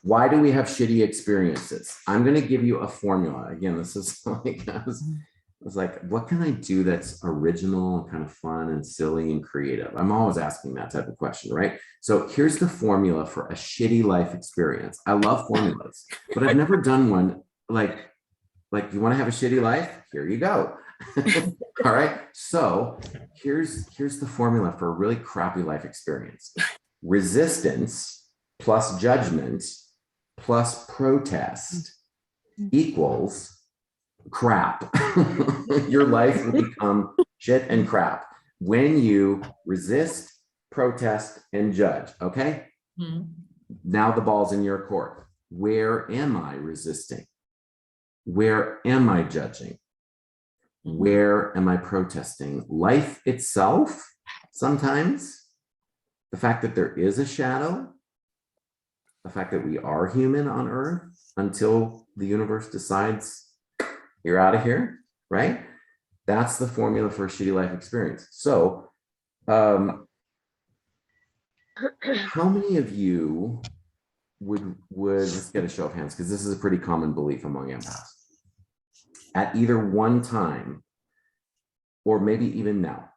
Why do we have shitty experiences? I'm going to give you a formula. Again, this is like, I was like, what can I do that's original and kind of fun and silly and creative? I'm always asking that type of question, right? So here's the formula for a shitty life experience. I love formulas, but I've never done one like you want to have a shitty life? Here you go. All right. So here's the formula for a really crappy life experience. Resistance plus judgment plus protest equals crap. Your life will become shit and crap when you resist, protest, and judge. Okay. Now the ball's in your court. Where am I resisting? Where am I judging? Where am I protesting? Life itself, sometimes, the fact that there is a shadow, the fact that we are human on Earth until the universe decides you're out of here, right? That's the formula for a shitty life experience. So, how many of you would let's get a show of hands, because this is a pretty common belief among empaths. At either one time, or maybe even now,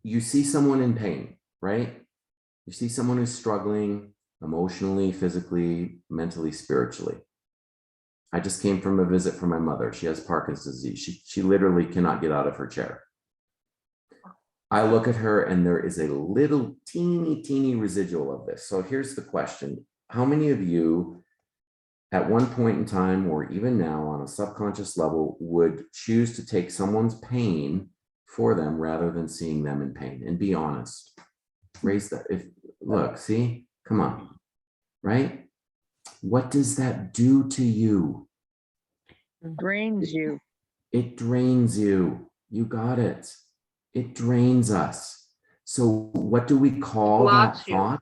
you see someone in pain, right? You see someone who's struggling emotionally, physically, mentally, spiritually. I just came from a visit from my mother. She has Parkinson's disease. She literally cannot get out of her chair. I look at her and there is a little teeny residual of this. So here's the question. How many of you at one point in time, or even now on a subconscious level, would choose to take someone's pain for them rather than seeing them in pain? And be honest. Raise that. Look, see, come on, right? What does that do to you? Drains you. It drains you. You got it. It drains us. So what do we call that Blocks you. thought?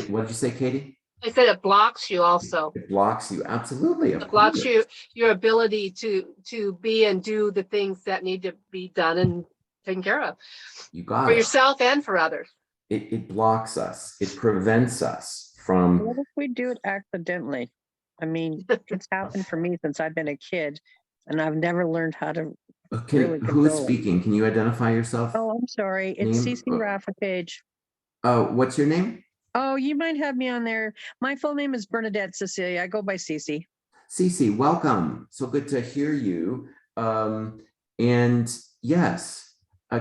What did you say, Katie? I said it blocks you also. It blocks you. Absolutely. Of It blocks course. your ability to be and do the things that need to be done and taken care of You got for it. yourself and for others. It blocks us. It prevents us from. What if we do it accidentally? I mean, it's happened for me since I've been a kid, and I've never learned how to Okay, really who's control it. speaking? Can you identify yourself? Oh, I'm sorry. It's Name? Cece Raffacage. What's your name? Oh, you might have me on there. My full name is Bernadette Cecilia. I go by Cece. Cece, welcome. So good to hear you. And yes,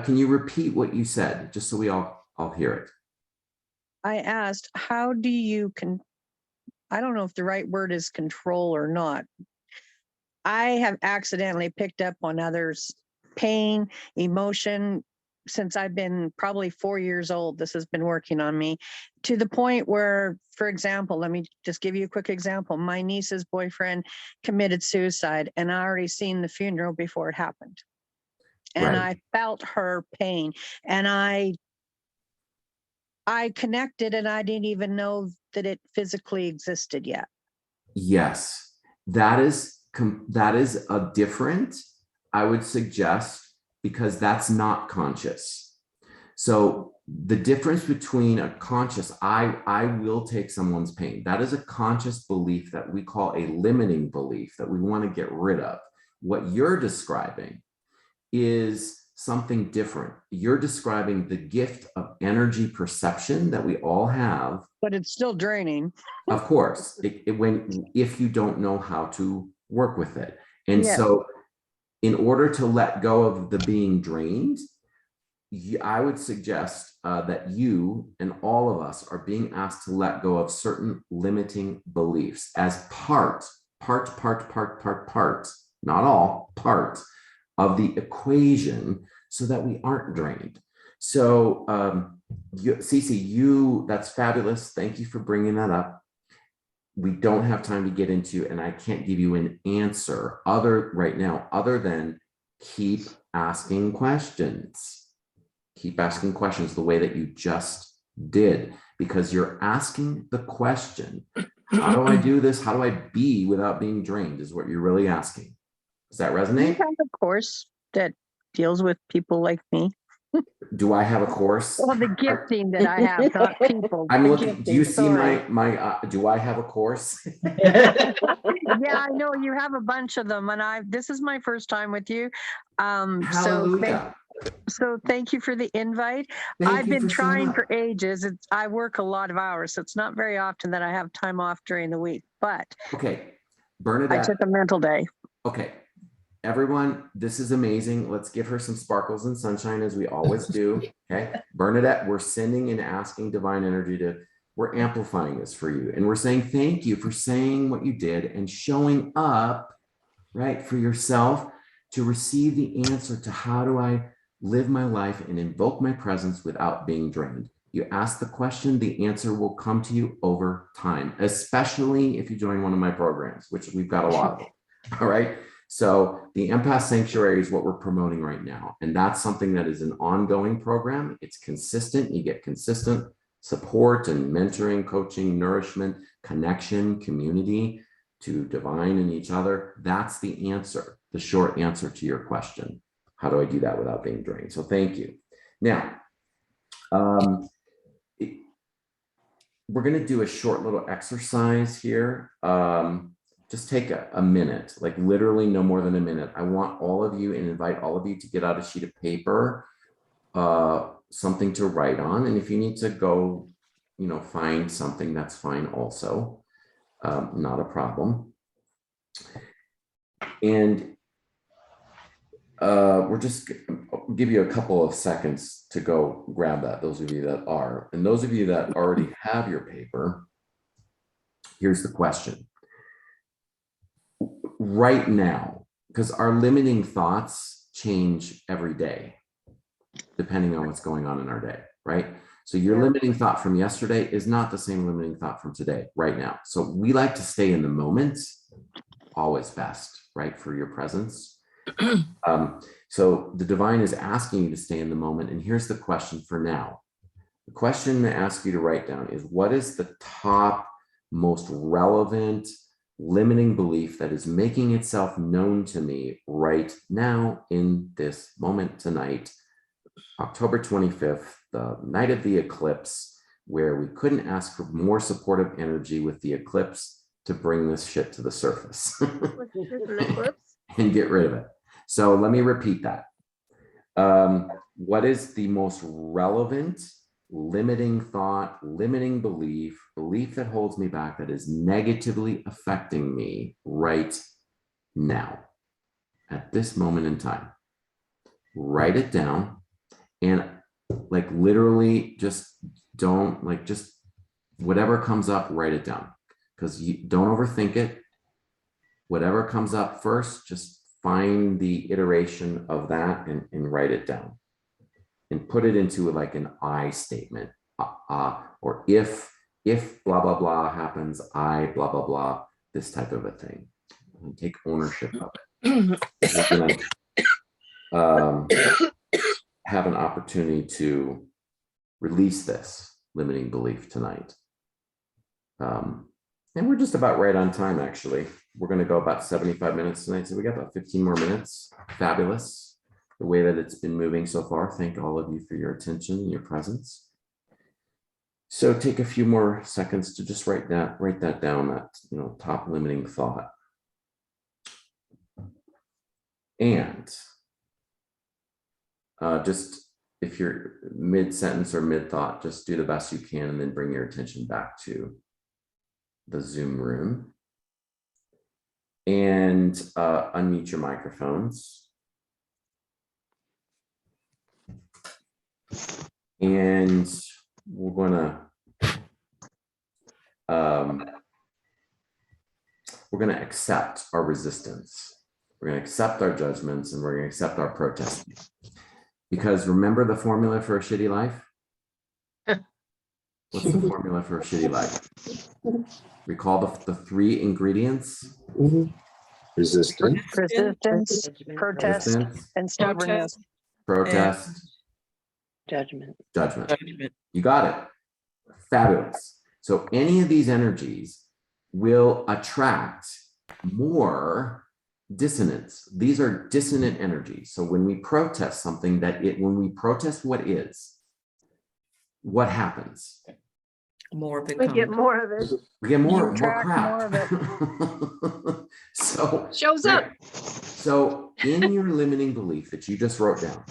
can you repeat what you said, just so we all hear it? I asked, how do you I don't know if the right word is control or not. I have accidentally picked up on others' pain, emotion, since I've been probably 4 years old. This has been working on me to the point where, for example, let me just give you a quick example. My niece's boyfriend committed suicide, and I already seen the funeral before it happened. And Right. I felt her pain, and I connected, and I didn't even know that it physically existed yet. Yes, that is a different, I would suggest, because that's not conscious. So the difference between a conscious, I will take someone's pain, that is a conscious belief that we call a limiting belief that we want to get rid of. What you're describing is something different. You're describing the gift of energy perception that we all have. But it's still draining. Of course, if you don't know how to work with it. And Yes. so in order to let go of the being drained, I would suggest that you and all of us are being asked to let go of certain limiting beliefs as part, not all, part of the equation, so that we aren't drained. So Cece, that's fabulous. Thank you for bringing that up. We don't have time to get into, and I can't give you an answer right now, other than keep asking questions. Keep asking questions the way that you just did, because you're asking the question, how do I do this? How do I be without being drained, is what you're really asking. Does that You resonate? have a course that deals with people like me. Do I have a course? Well, the gifting that I have, not people. I'm the looking, do you gifting, see sorry. do I have a course? Yeah, I know you have a bunch of them, and this is my first time with you. Hallelujah. So thank you for the invite. Thank I've you been for showing trying up. for ages. I work a lot of hours, so it's not very often that I have time off during the week, but Okay, I Bernadette. took a mental day. Okay, everyone, this is amazing. Let's give her some sparkles and sunshine, as we always do. Okay, Bernadette, we're sending and asking divine energy we're amplifying this for you. And we're saying thank you for saying what you did and showing up, right, for yourself to receive the answer to how do I live my life and invoke my presence without being drained. You ask the question, the answer will come to you over time, especially if you join one of my programs, which we've got a lot of them. All right. So the Empath Sanctuary is what we're promoting right now. And that's something that is an ongoing program. It's consistent. You get consistent support and mentoring, coaching, nourishment, connection, community to divine and each other. That's the answer. the short answer to your question. How do I do that without being drained? So thank you. Now, we're going to do a short little exercise here. Just take a minute, like literally no more than a minute. I want all of you and invite all of you to get out a sheet of paper, something to write on. And if you need to go, find something, that's fine also. Not a problem. And we're just give you a couple of seconds to go grab that, those of you that are. And those of you that already have your paper, here's the question. Right now, because our limiting thoughts change every day, depending on what's going on in our day, right? So your limiting thought from yesterday is not the same limiting thought from today, right now. So we like to stay in the moment, always best, right? For your presence. So the divine is asking you to stay in the moment. And here's the question for now. The question I ask you to write down is, what is the top most relevant limiting belief that is making itself known to me right now in this moment tonight, October 25th, the night of the eclipse, where we couldn't ask for more supportive energy with the eclipse to bring this shit to the surface and get rid of it. So let me repeat that. What is the most relevant limiting thought, limiting belief that holds me back, that is negatively affecting me right now at this moment in time? Write it down, and like literally just don't, like, just whatever comes up, write it down, because you don't overthink it. Whatever comes up first, just find the iteration of that and write it down and put it into like an I statement, or if blah, blah, blah happens, I blah, blah, blah, this type of a thing. And take ownership of it. We're gonna have an opportunity to release this limiting belief tonight. And we're just about right on time, actually. We're going to go about 75 minutes tonight. So we got about 15 more minutes. Fabulous. The way that it's been moving so far. Thank all of you for your attention and your presence. So take a few more seconds to just write that down, that top limiting thought. And just if you're mid-sentence or mid-thought, just do the best you can and then bring your attention back to the Zoom room. And unmute your microphones. And we're gonna accept our resistance. We're gonna accept our judgments, and we're gonna accept our protesting. Because remember the formula for a shitty life? What's the formula for a shitty life? Recall the three ingredients. Resistance, Protest, and stubbornness. Protest, Judgment. judgment. You got it. Fabulous. So any of these energies will attract more dissonance. These are dissonant energies. So when we protest something when we protest what is, what happens? More of it We get comes. more of it. We get more attract crap. more of So Shows up. So in your limiting belief that you just wrote down,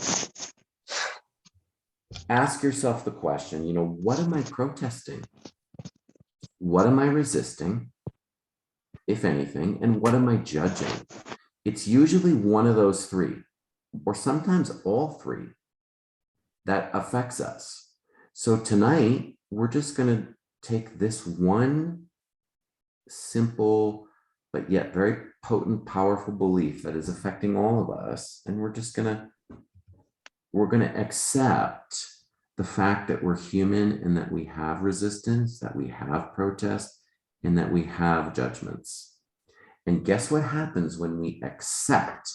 ask yourself the question, what am I protesting? What am I resisting, if anything? And what am I judging? It's usually one of those three, or sometimes all three, that affects us. So tonight, we're just going to take this one simple, but yet very potent, powerful belief that is affecting all of us. And we're going to accept the fact that we're human and that we have resistance, that we have protest, and that we have judgments. And guess what happens when we accept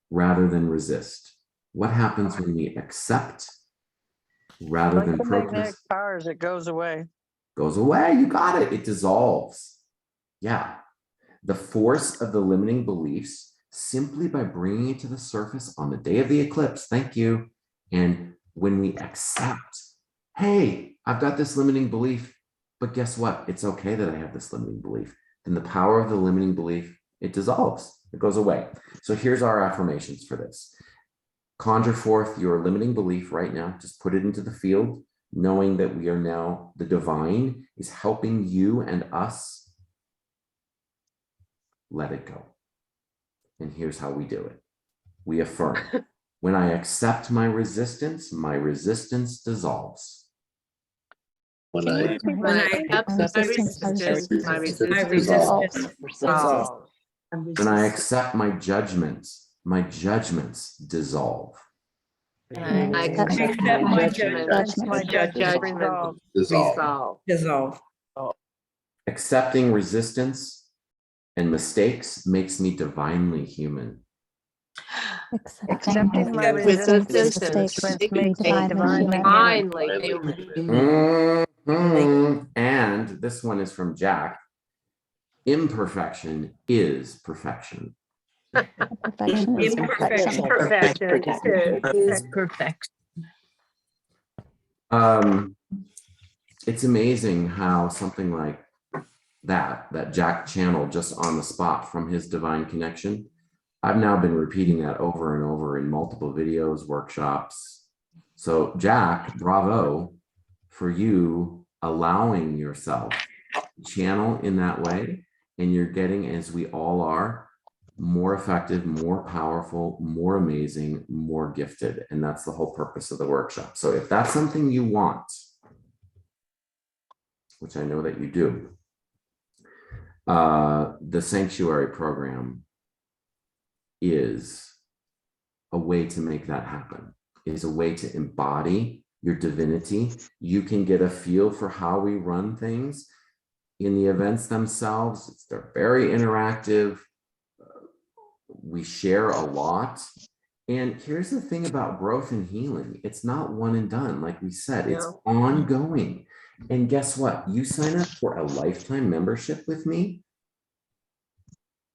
rather than resist? What happens when we accept rather than the magnetic protest? powers, it goes away. Goes away. You got it. It dissolves. Yeah. The force of the limiting beliefs simply by bringing it to the surface on the day of the eclipse. Thank you. And when we accept, hey, I've got this limiting belief, but guess what? It's okay that I have this limiting belief. Then the power of the limiting belief, it dissolves, it goes away. So here's our affirmations for this. Conjure forth your limiting belief right now. Just put it into the field, knowing that we are now, the divine is helping you and us let it go. And here's how we do it. We affirm. When I accept my resistance dissolves. When I When I accept my resistance, my resistance dissolves. dissolves. When I accept my judgments dissolve. And I Accept accept my my judgment. judgment dissolve. Dissolve. Accepting resistance and mistakes makes me divinely human. Accepting my Resistance and mistakes mistakes makes me divinely divinely human. And this one is from Jack. Imperfection is perfection. Perfection is perfection. Perfection Is perfect. It's amazing how something like that Jack channeled just on the spot from his divine connection. I've now been repeating that over and over in multiple videos, workshops. So Jack, bravo for you allowing yourself to channel in that way. And you're getting, as we all are, more effective, more powerful, more amazing, more gifted. And that's the whole purpose of the workshop. So if that's something you want, which I know that you do, the Sanctuary program is a way to make that happen, is a way to embody your divinity. You can get a feel for how we run things in the events themselves. They're very interactive. We share a lot. And here's the thing about growth and healing. It's not one and done. Like we said, it's ongoing. And guess what? You sign up for a lifetime membership with me.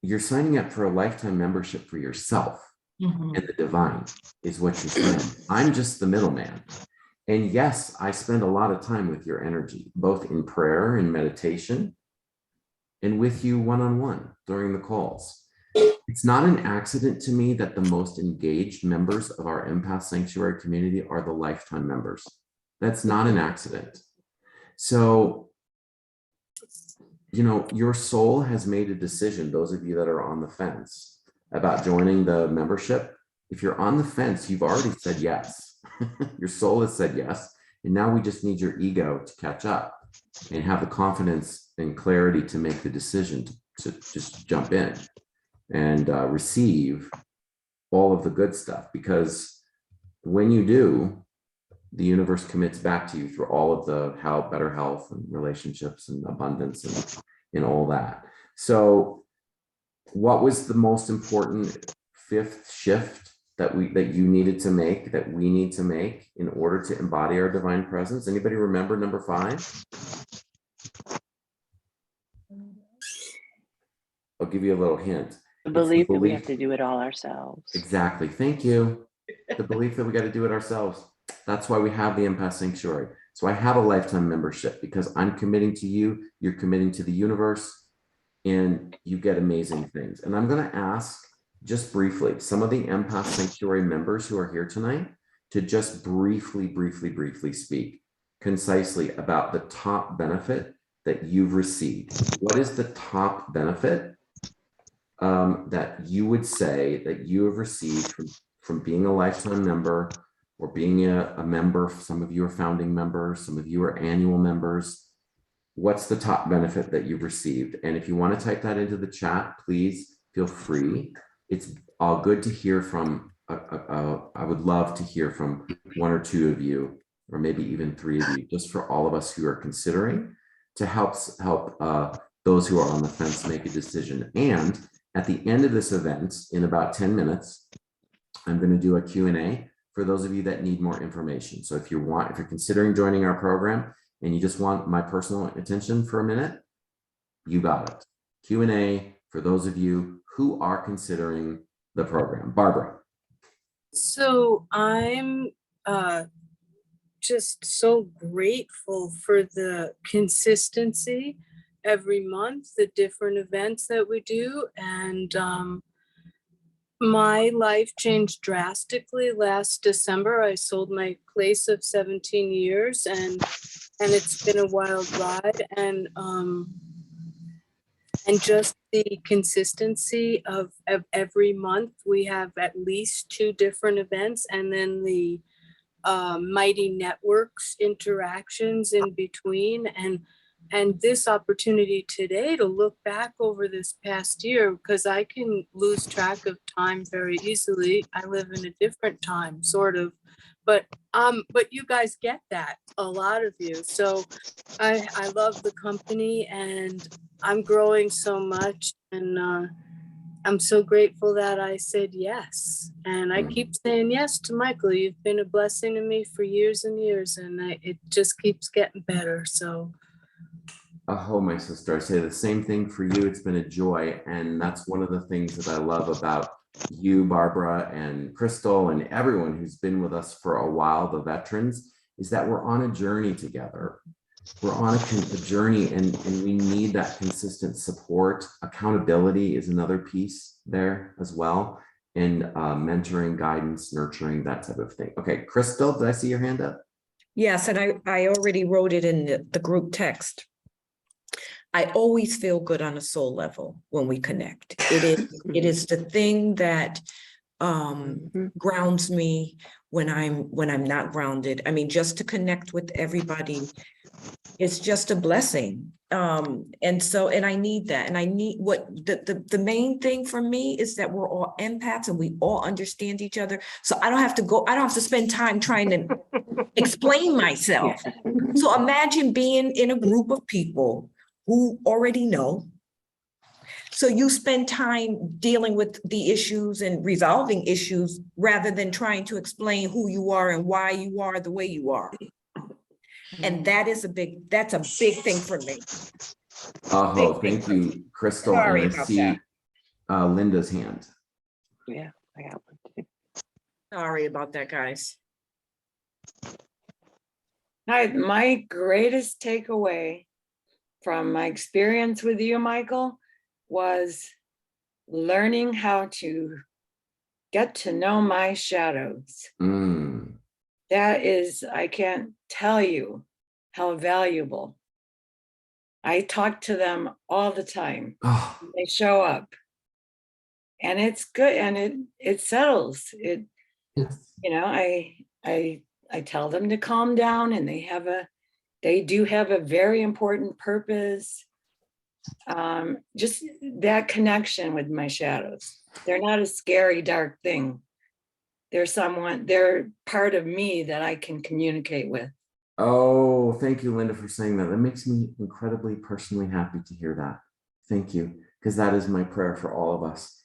You're signing up for a lifetime membership for yourself. And the divine is what you're saying. I'm just the middleman. And yes, I spend a lot of time with your energy, both in prayer and meditation, and with you one-on-one during the calls. It's not an accident to me that the most engaged members of our Empath Sanctuary community are the lifetime members. That's not an accident. So, you know, your soul has made a decision, those of you that are on the fence about joining the membership. If you're on the fence, you've already said yes. Your soul has said yes. And now we just need your ego to catch up and have the confidence and clarity to make the decision to just jump in and receive all of the good stuff. Because when you do, the universe commits back to you through all of the better health and relationships and abundance and all that. So what was the most important fifth shift that you needed to make, that we need to make in order to embody our divine presence? Anybody remember number 5? I'll give you a little hint. The belief that we have to do it all ourselves. Exactly. Thank you. The belief that we got to do it ourselves. That's why we have the Empath Sanctuary. So I have a lifetime membership because I'm committing to you, you're committing to the universe, and you get amazing things. And I'm going to ask just briefly some of the Empath Sanctuary members who are here tonight to just briefly speak concisely about the top benefit that you've received. What is the top benefit that you would say that you have received from being a lifetime member or being a member? Some of you are founding members, some of you are annual members. What's the top benefit that you've received? And if you want to type that into the chat, please feel free. It's all good to hear from, I would love to hear from 1 or 2 of you, or maybe even 3 of you, just for all of us who are considering, to help those who are on the fence make a decision. And at the end of this event, in about 10 minutes, I'm going to do a Q&A for those of you that need more information. So if you're considering joining our program and you just want my personal attention for a minute, you got it. Q&A for those of you who are considering the program. Barbara. So I'm just so grateful for the consistency every month, the different events that we do. And my life changed drastically last December. I sold my place of 17 years and it's been a wild ride. And just the consistency of every month, we have at least 2 different events, and then the Mighty Networks interactions in between. And this opportunity today to look back over this past year, because I can lose track of time very easily. I live in a different time, sort of. But you guys get that, a lot of you. So I love the company and I'm growing so much, and I'm so grateful that I said yes. And I keep saying yes to Michael. You've been a blessing to me for years and years, and it just keeps getting better. So. Oh, my sister, I say the same thing for you. It's been a joy. And that's one of the things that I love about you, Barbara, and Crystal, and everyone who's been with us for a while, the veterans, is that we're on a journey together. We're on a journey, and we need that consistent support. Accountability is another piece there as well. And mentoring, guidance, nurturing, that type of thing. Okay, Crystal, did I see your hand up? Yes, and I already wrote it in the group text. I always feel good on a soul level when we connect. It is the thing that grounds me when I'm not grounded. I mean, just to connect with everybody, it's just a blessing. And I need that. And I need what the main thing for me is that we're all empaths and we all understand each other. So I don't have to spend time trying to explain myself. So imagine being in a group of people who already know. So you spend time dealing with the issues and resolving issues rather than trying to explain who you are and why you are the way you are. And that's a big thing for me. Oh, thank you, Crystal. Sorry and I about see Linda's hand. Yeah, I got one too. Sorry about that, guys. My greatest takeaway from my experience with you, Michael, was learning how to get to know my shadows. That is, I can't tell you how valuable. I talk to them all the time. They show up. And it's good, and it settles. It, you know, I tell them to calm down, and they do have a very important purpose. Just that connection with my shadows. They're not a scary, dark thing. They're part of me that I can communicate with. Oh, thank you, Linda, for saying that. That makes me incredibly personally happy to hear that. Thank you, because that is my prayer for all of us.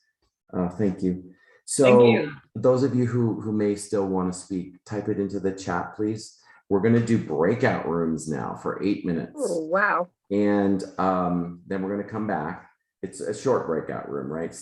Thank you. So Thank you. Those of you who may still want to speak, type it into the chat, please. We're going to do breakout rooms now for 8 minutes. Oh, wow. And then we're going to come back. It's a short breakout room, right?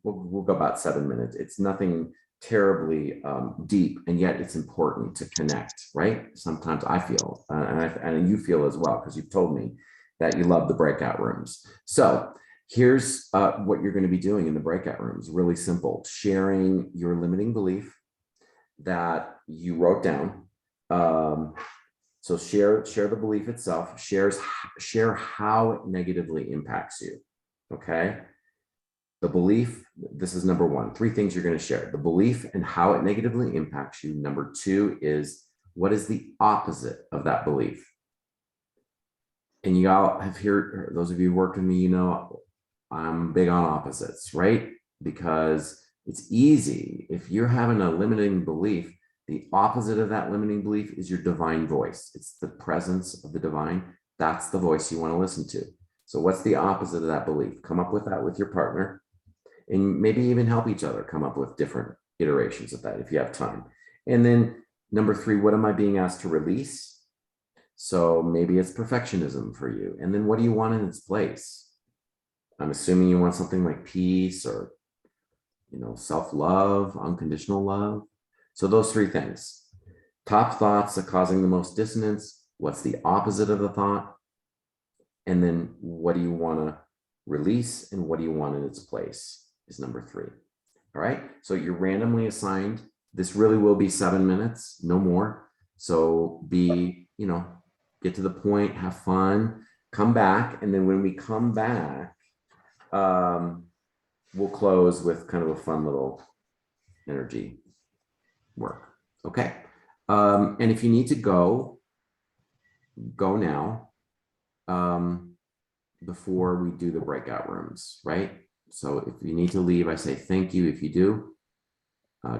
We'll go about 7 minutes. It's nothing terribly deep, and yet it's important to connect, right? Sometimes I feel, and you feel as well, because you've told me that you love the breakout rooms. So here's what you're going to be doing in the breakout rooms. Really simple. Sharing your limiting belief that you wrote down. So share the belief itself. Share how it negatively impacts you. Okay. The belief, this is number 1. 3 things you're going to share: the belief and how it negatively impacts you. Number 2 is, what is the opposite of that belief? And you all have heard, those of you who work with me, you know, I'm big on opposites, right? Because it's easy. If you're having a limiting belief, the opposite of that limiting belief is your divine voice. It's the presence of the divine. That's the voice you want to listen to. So what's the opposite of that belief? Come up with that with your partner, and maybe even help each other come up with different iterations of that if you have time. And then number 3, what am I being asked to release? So maybe it's perfectionism for you. And then what do you want in its place? I'm assuming you want something like peace or self-love, unconditional love. So those three things. Top thoughts are causing the most dissonance. What's the opposite of the thought? And then what do you want to release and what do you want in its place is number 3. All right. So you're randomly assigned. This really will be 7 minutes, no more. So get to the point, have fun, come back. And then when we come back, we'll close with kind of a fun little energy work. Okay. And if you need to go now, before we do the breakout rooms, right? So if you need to leave, I say thank you. If you do,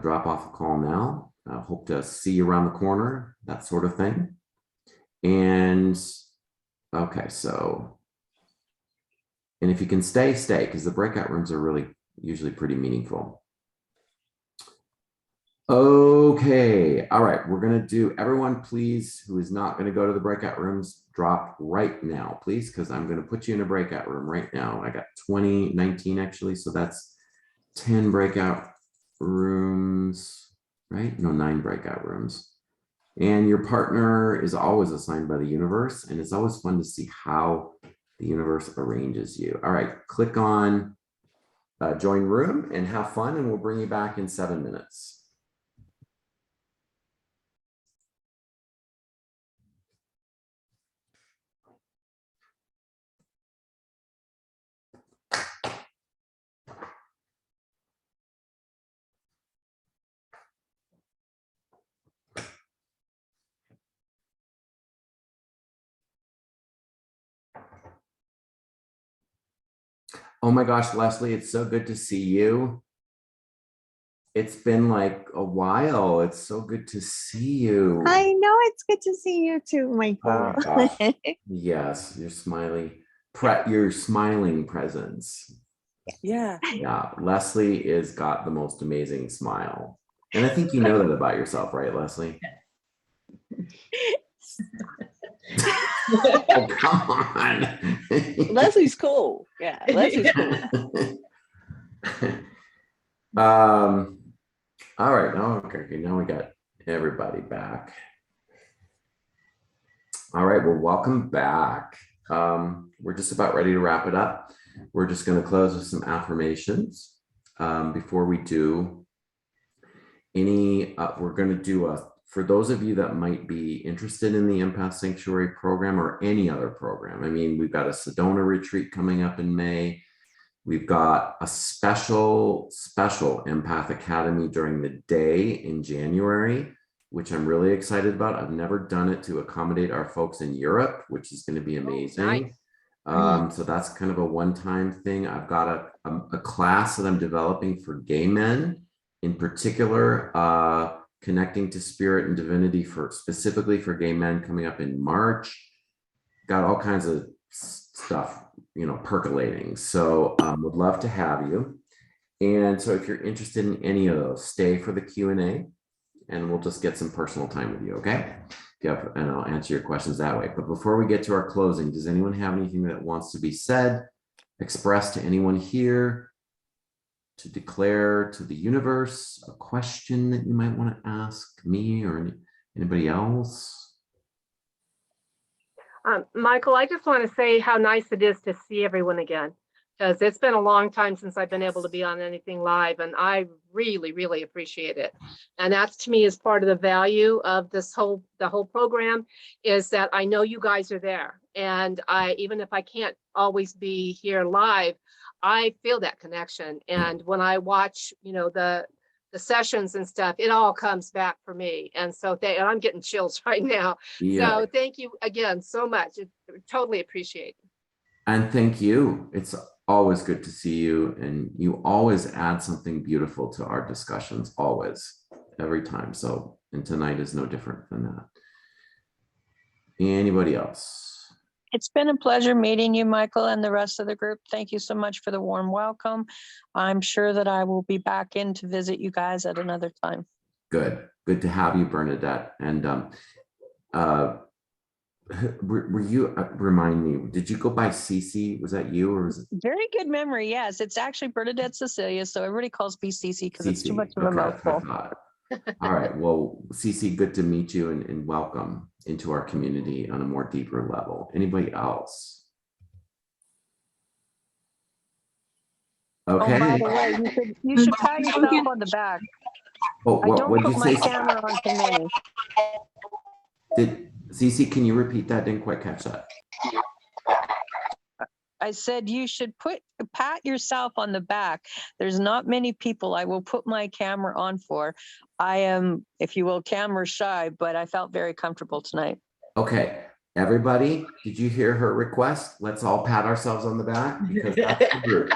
drop off the call now. Hope to see you around the corner, that sort of thing. And okay, and if you can stay, because the breakout rooms are really usually pretty meaningful. Okay, all right, we're gonna do, everyone please, who is not gonna go to the breakout rooms, drop right now, please, because I'm gonna put you in a breakout room right now. I got 19 actually, so that's 10 breakout rooms, right? No, 9 breakout rooms. And your partner is always assigned by the universe, and it's always fun to see how the universe arranges you. All right, click on join room and have fun, and we'll bring you back in 7 minutes. Oh my gosh, Leslie, it's so good to see you. It's been like a while. It's so good to see you. I know it's good to see you too, Michael. Yes, your smiling presence. Yeah. Yeah, Leslie is got the most amazing smile. And I think you know that about yourself, right, Leslie? Oh, come on. Leslie's cool. Yeah, Leslie's cool. All right, okay, now we got everybody back. All right, well, welcome back. We're just about ready to wrap it up. We're just going to close with some affirmations. Before we do we're going to do for those of you that might be interested in the Empath Sanctuary program or any other program. I mean, we've got a Sedona retreat coming up in May. We've got a special Empath Academy during the day in January, which I'm really excited about. I've never done it to accommodate our folks in Europe, which is going to be amazing. Oh, nice. So that's kind of a one-time thing. I've got a class that I'm developing for gay men, in particular, connecting to spirit and divinity specifically for gay men, coming up in March. Got all kinds of stuff, percolating. So would love to have you. And so if you're interested in any of those, stay for the Q&A and we'll just get some personal time with you, okay? And I'll answer your questions that way. But before we get to our closing, does anyone have anything that wants to be said, expressed to anyone here, to declare to the universe, a question that you might want to ask me or anybody else? Michael, I just want to say how nice it is to see everyone again, because it's been a long time since I've been able to be on anything live, and I really, really appreciate it. And that's, to me, is part of the value of the whole program, is that I know you guys are there, and even if I can't always be here live, I feel that connection. And when I watch, the sessions and stuff, it all comes back for me. And so and I'm getting chills right now. Yeah. So thank you again so much. Totally appreciate it. And thank you. It's always good to see you. And you always add something beautiful to our discussions, always, every time. So, and tonight is no different than that. Anybody else? It's been a pleasure meeting you, Michael, and the rest of the group. Thank you so much for the warm welcome. I'm sure that I will be back in to visit you guys at another time. Good to have you, Bernadette. And were you, remind me, did you go by Cece? Was that you or was it Very good memory. Yes, it's actually Bernadette Cecilia. So everybody calls me Cece because it's too much of a Okay, that's what I mouthful. thought. All right. Well, Cece, good to meet you and welcome into our community on a more deeper level. Anybody else? Okay. Oh, by the way, you should pat yourself on the back. Oh, I don't what did put you my say? camera on too many. Did Cece, can you repeat that? Didn't quite catch that. I said you should pat yourself on the back. There's not many people I will put my camera on for. I am, if you will, camera shy, but I felt very comfortable tonight. Okay. Everybody, did you hear her request? Let's all pat ourselves on the back because that's the group.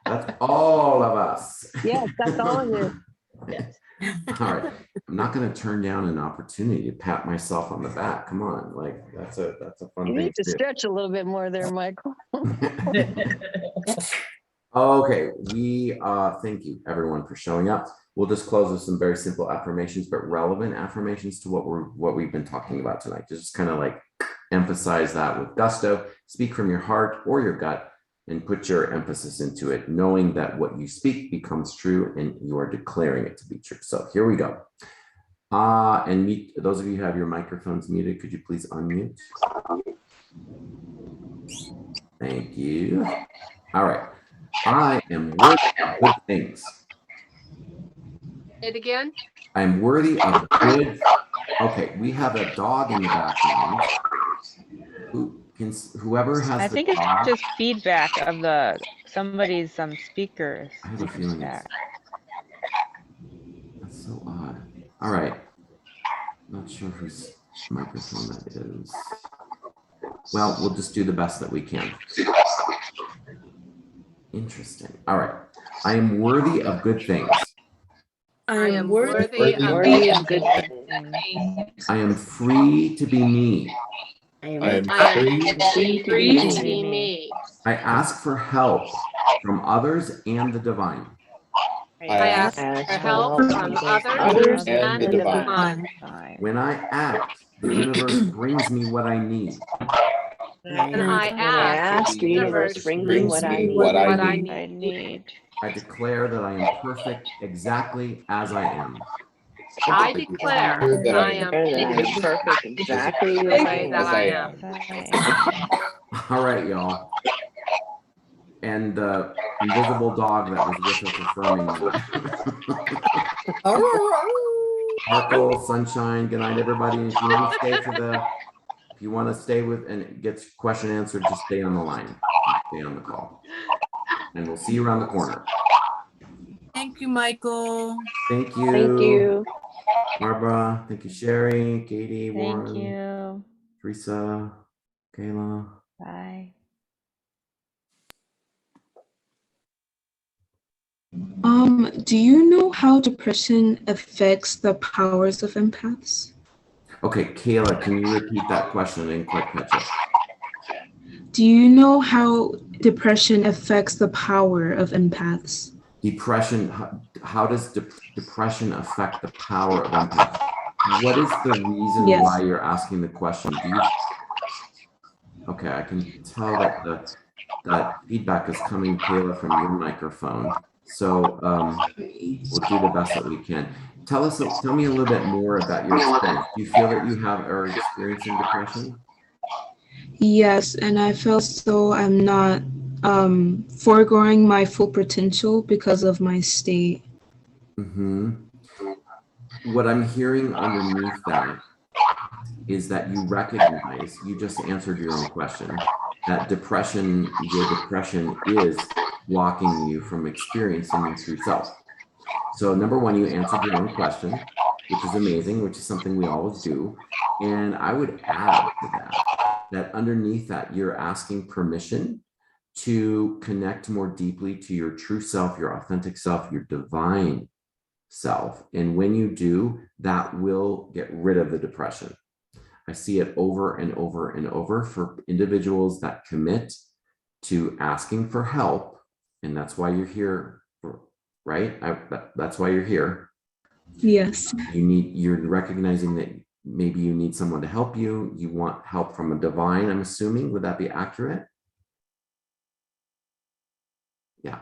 That's all of us. Yes, that's all of you. Yes. All right. I'm not going to turn down an opportunity to pat myself on the back. Come on. Like that's a fun You thing need to do. stretch a little bit more there, Michael. Okay, thank you everyone for showing up. We'll just close with some very simple affirmations, but relevant affirmations to what we've been talking about tonight. Just kind of like emphasize that with gusto, speak from your heart or your gut, and put your emphasis into it, knowing that what you speak becomes true and you are declaring it to be true. So here we go. And those of you who have your microphones muted, could you please unmute? Thank you. All right. I am worthy of good things. Say it again. I'm worthy of good. Okay, we have a dog in the background. Whoever has I the think it's dog, just feedback of somebody's speakers. I have a feeling that's so odd. All right. Not sure whose microphone that is. Well, we'll just do the best that we can. Interesting. All right. I am worthy of good things. I am worthy of good things. I am free to be me. I am free to be me. I ask for help from others and the divine. I ask for help from others and the divine. When I act, the universe brings me what I need. When I ask, the universe brings me what I need. I declare that I am perfect exactly as I am. I declare that I am perfect exactly the way that I am. All right, y'all. And the invisible dog that was with us affirming that. Sparkle, sunshine, good night, everybody. And if you want to stay with and get your question answered, just stay on the line. Stay on the call. And we'll see you around the corner. Thank you, Michael. Thank you. Thank you. Barbara. Thank you, Sherry, Katie, Warren. Thank you. Teresa, Kayla. Bye. Do you know how depression affects the powers of empaths? Okay, Kayla, can you repeat that question? I didn't quite catch it. Do you know how depression affects the power of empaths? Depression, how does depression affect the power of empaths? What is the reason why you're asking the question? Okay, I can tell that that feedback is coming, Kayla, from your microphone. So we'll do the best that we can. Tell me a little bit more about your experience. Do you feel that you are experiencing depression? Yes, and I feel so I'm not foregoing my full potential because of my state. Mm-hmm. What I'm hearing underneath that is that you recognize, you just answered your own question, that your depression is blocking you from experiencing your true self. So number one, you answered your own question, which is amazing, which is something we always do. And I would add to that underneath that, you're asking permission to connect more deeply to your true self, your authentic self, your divine self. And when you do, that will get rid of the depression. I see it over and over and over for individuals that commit to asking for help. And that's why you're here, right? That's why you're here. Yes. You're recognizing that maybe you need someone to help you. You want help from a divine, I'm assuming. Would that be accurate? Yeah.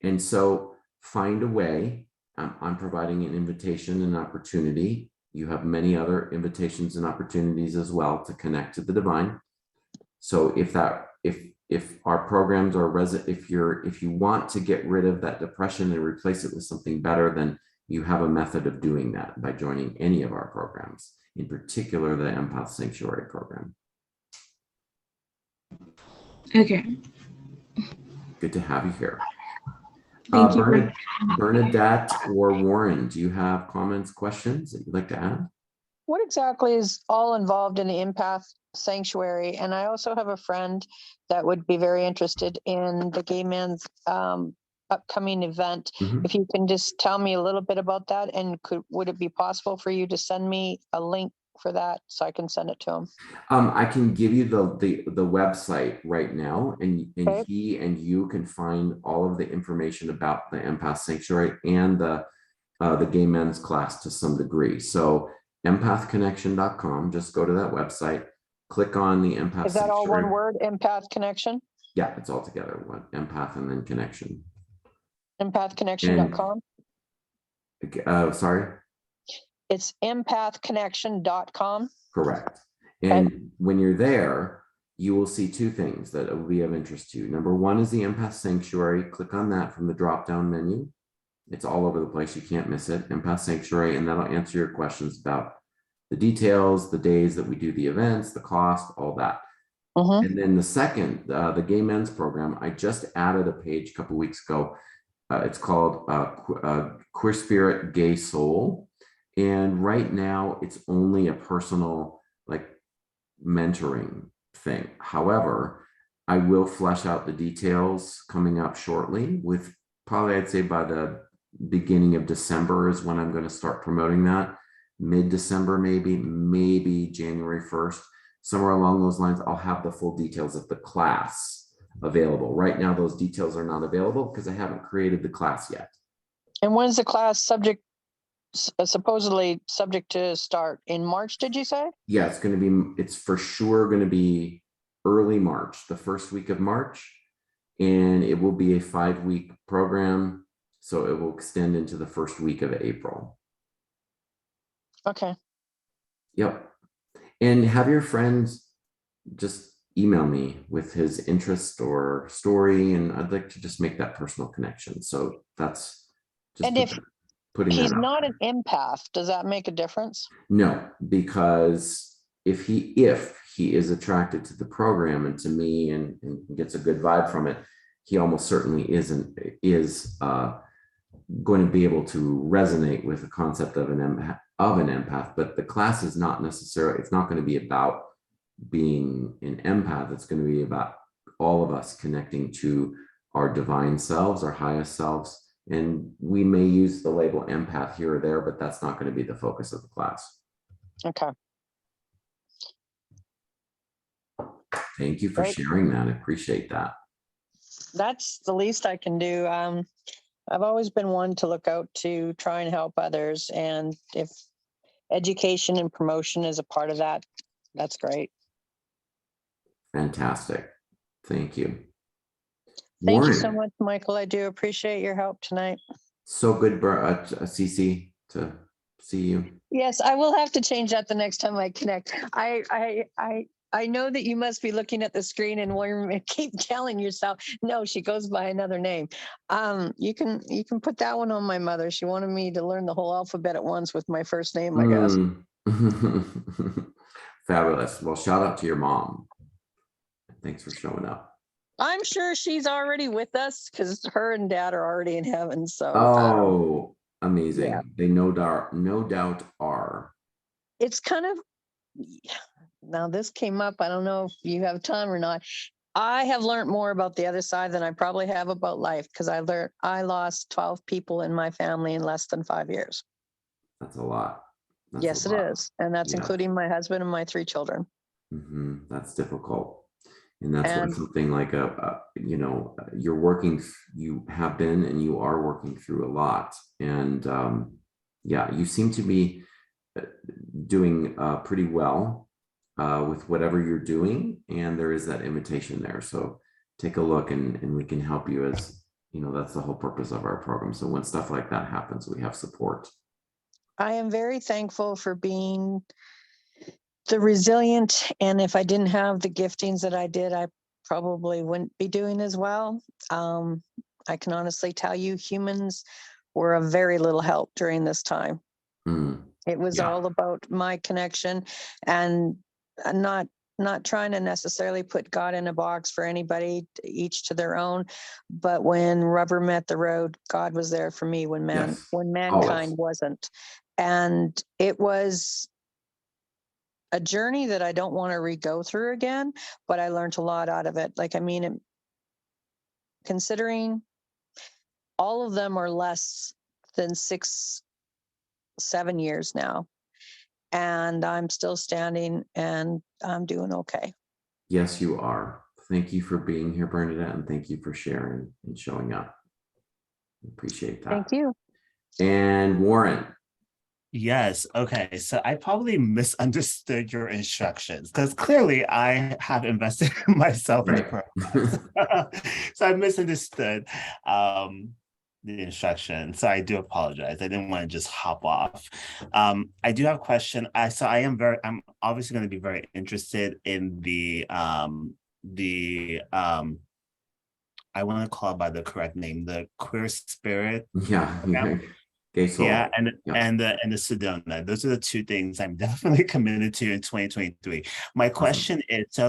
And so find a way. I'm providing an invitation and opportunity. You have many other invitations and opportunities as well to connect to the divine. So if our programs are if you want to get rid of that depression and replace it with something better, then you have a method of doing that by joining any of our programs, in particular the Empath Sanctuary program. Okay. Good to have you here. Thank you. Bernadette or Warren, do you have comments, questions that you'd like to add? What exactly is all involved in the Empath Sanctuary? And I also have a friend that would be very interested in the gay man's upcoming event. Mhm. If you can just tell me a little bit about that, and would it be possible for you to send me a link for that so I can send it to him? I can give you the website right now, and Okay. he and you can find all of the information about the Empath Sanctuary and the gay men's class to some degree. So empathconnection.com, just go to that website, click on the Empath Is that all Sanctuary. one word, Empath Connection? Yeah, it's all together, one empath and then connection. Empathconnection.com? Sorry? It's empathconnection.com. Correct. And when you're there, you will see two things that will be of interest to you. Number one is the Empath Sanctuary. Click on that from the drop-down menu. It's all over the place. You can't miss it. Empath Sanctuary, and that'll answer your questions about the details, the days that we do the events, the cost, all that. And then the second, the gay men's program, I just added a page a couple of weeks ago. It's called Queer Spirit, Gay Soul. And right now it's only a personal mentoring thing. However, I will flesh out the details coming up shortly with probably, I'd say by the beginning of December is when I'm going to start promoting that. Mid-December, maybe January 1st, somewhere along those lines. I'll have the full details of the class available. Right now, those details are not available because I haven't created the class yet. And when's the class supposedly subject to start? In March, did you say? Yeah, it's for sure going to be early March, the first week of March. And it will be a 5-week program. So it will extend into the first week of April. Okay. Yep. And have your friends just email me with his interest or story. And I'd like to just make that personal connection. So that's just putting he's that out not there. an empath, does that make a difference? No, because if he is attracted to the program and to me and gets a good vibe from it, he almost certainly is going to be able to resonate with the concept of an empath. But the class is not necessarily, it's not going to be about being an empath. It's going to be about all of us connecting to our divine selves, our highest selves. And we may use the label empath here or there, but that's not going to be the focus of the class. Okay. Thank you for sharing that. I appreciate that. That's the least I can do. I've always been one to look out to try and help others. And if education and promotion is a part of that, that's great. Fantastic. Thank you. Thank Warren, you so much, Michael. I do appreciate your help tonight. so good, Cece, to see you. Yes, I will have to change that the next time I connect. I know that you must be looking at the screen and keep telling yourself, no, she goes by another name. You can put that one on my mother. She wanted me to learn the whole alphabet at once with my first name, I guess. Fabulous. Well, shout out to your mom. Thanks for showing up. I'm sure she's already with us because her and dad are already in heaven. So oh, amazing. Yeah. They no doubt are. It's kind of, now this came up, I don't know if you have time or not. I have learned more about the other side than I probably have about life because I lost 12 people in my family in less than 5 years. That's a lot. Yes, it is. And that's including my husband and my 3 children. That's difficult. And that's where something like you have been and you are working through a lot. And yeah, you seem to be doing pretty well with whatever you're doing, and there is that invitation there. So take a look, and we can help you, as you know, that's the whole purpose of our program. So when stuff like that happens, we have support. I am very thankful for being the resilient. And if I didn't have the giftings that I did, I probably wouldn't be doing as well. I can honestly tell you, humans were of very little help during this time. It was all about my connection, and not trying to necessarily put God in a box for anybody, each to their own. But when rubber met the road, God was there for me when mankind wasn't. And it was a journey that I don't want to re-go through again, but I learned a lot out of it. Like, I mean, considering all of them are less than 6-7 years now, and I'm still standing, and I'm doing okay. Yes, you are. Thank you for being here, Bernadette, and thank you for sharing and showing up. Appreciate that. Thank you. And Warren. Yes. Okay. So I probably misunderstood your instructions, because clearly I have invested myself in the program. So I misunderstood the instruction. So I do apologize. I didn't want to just hop off. I do have a question. I'm obviously going to be very interested in the I want to call it by the correct name, the Queer Spirit. Yeah. Yeah, and the Sedona. Those are the two things I'm definitely committed to in 2023. My question is, so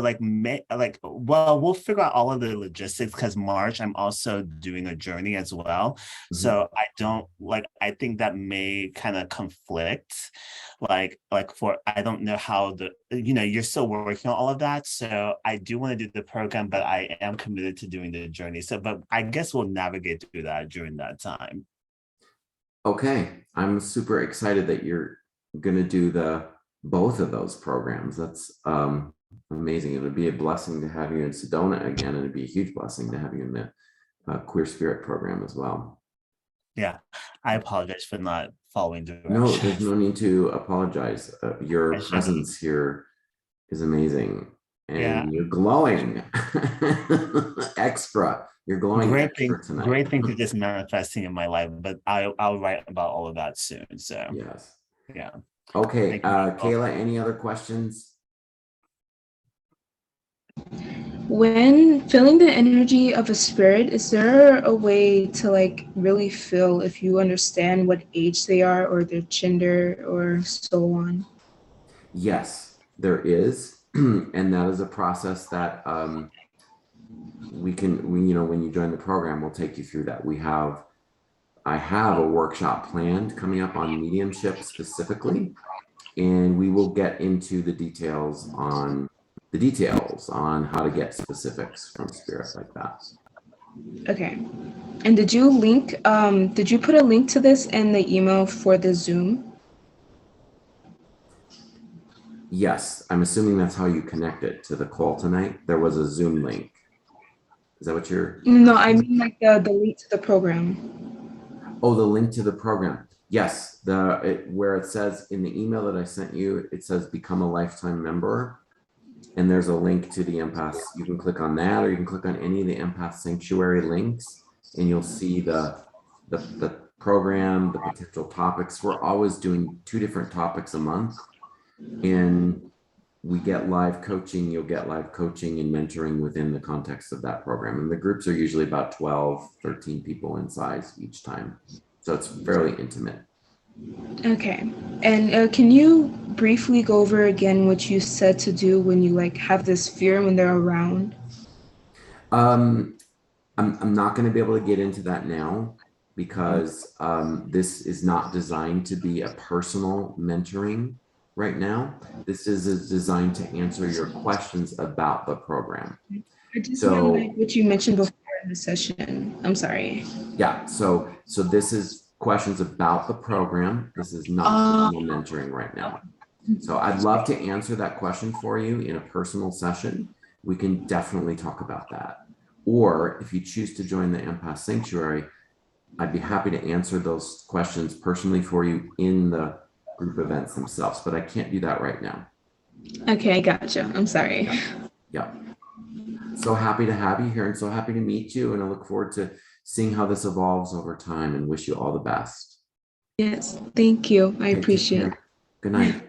well, we'll figure out all of the logistics, because March I'm also doing a journey as well. So I think that may kind of conflict. I don't know how you're still working on all of that. So I do want to do the program, but I am committed to doing the journey. So, but I guess we'll navigate through that during that time. Okay, I'm super excited that you're going to do both of those programs. That's amazing. It would be a blessing to have you in Sedona again, and it'd be a huge blessing to have you in the Queer Spirit program as well. Yeah, I apologize for not following directions. No, there's no need to apologize. Your presence here is amazing, and you're glowing. Extra. You're glowing extra tonight. Great thing to just manifesting in my life, but I'll write about all of that soon. So yes. Yeah. Okay, Kayla, any other questions? When feeling the energy of a spirit, is there a way to really feel if you understand what age they are or their gender or so on? Yes, there is. And that is a process that when you join the program, we'll take you through that. I have a workshop planned coming up on mediumship specifically, and we will get into the details on how to get specifics from spirit like that. Okay. And did you put a link to this in the email for the Zoom? Yes, I'm assuming that's how you connect it to the call tonight. There was a Zoom link. Is that what you're? No, I mean the link to the program. Oh, the link to the program. Yes, where it says in the email that I sent you, it says become a lifetime member. And there's a link to the Empaths. You can click on that, or you can click on any of the Empath Sanctuary links, and you'll see the program, the potential topics. We're always doing 2 different topics a month, and we get live coaching. You'll get live coaching and mentoring within the context of that program. And the groups are usually about 12, 13 people in size each time. So it's fairly intimate. Okay. And can you briefly go over again what you said to do when you have this fear when they're around? I'm not going to be able to get into that now, because this is not designed to be a personal mentoring right now. This is designed to answer your questions about the program. I just meant what you mentioned before in the session. I'm sorry. Yeah, so this is questions about the program. This is not personal mentoring right now. So I'd love to answer that question for you in a personal session. We can definitely talk about that. Or if you choose to join the Empath Sanctuary, I'd be happy to answer those questions personally for you in the group events themselves, but I can't do that right now. Okay, I gotcha. I'm sorry. Yeah. So happy to have you here and so happy to meet you. And I look forward to seeing how this evolves over time and wish you all the best. Yes, thank you. I Okay, take appreciate care. it. Good night.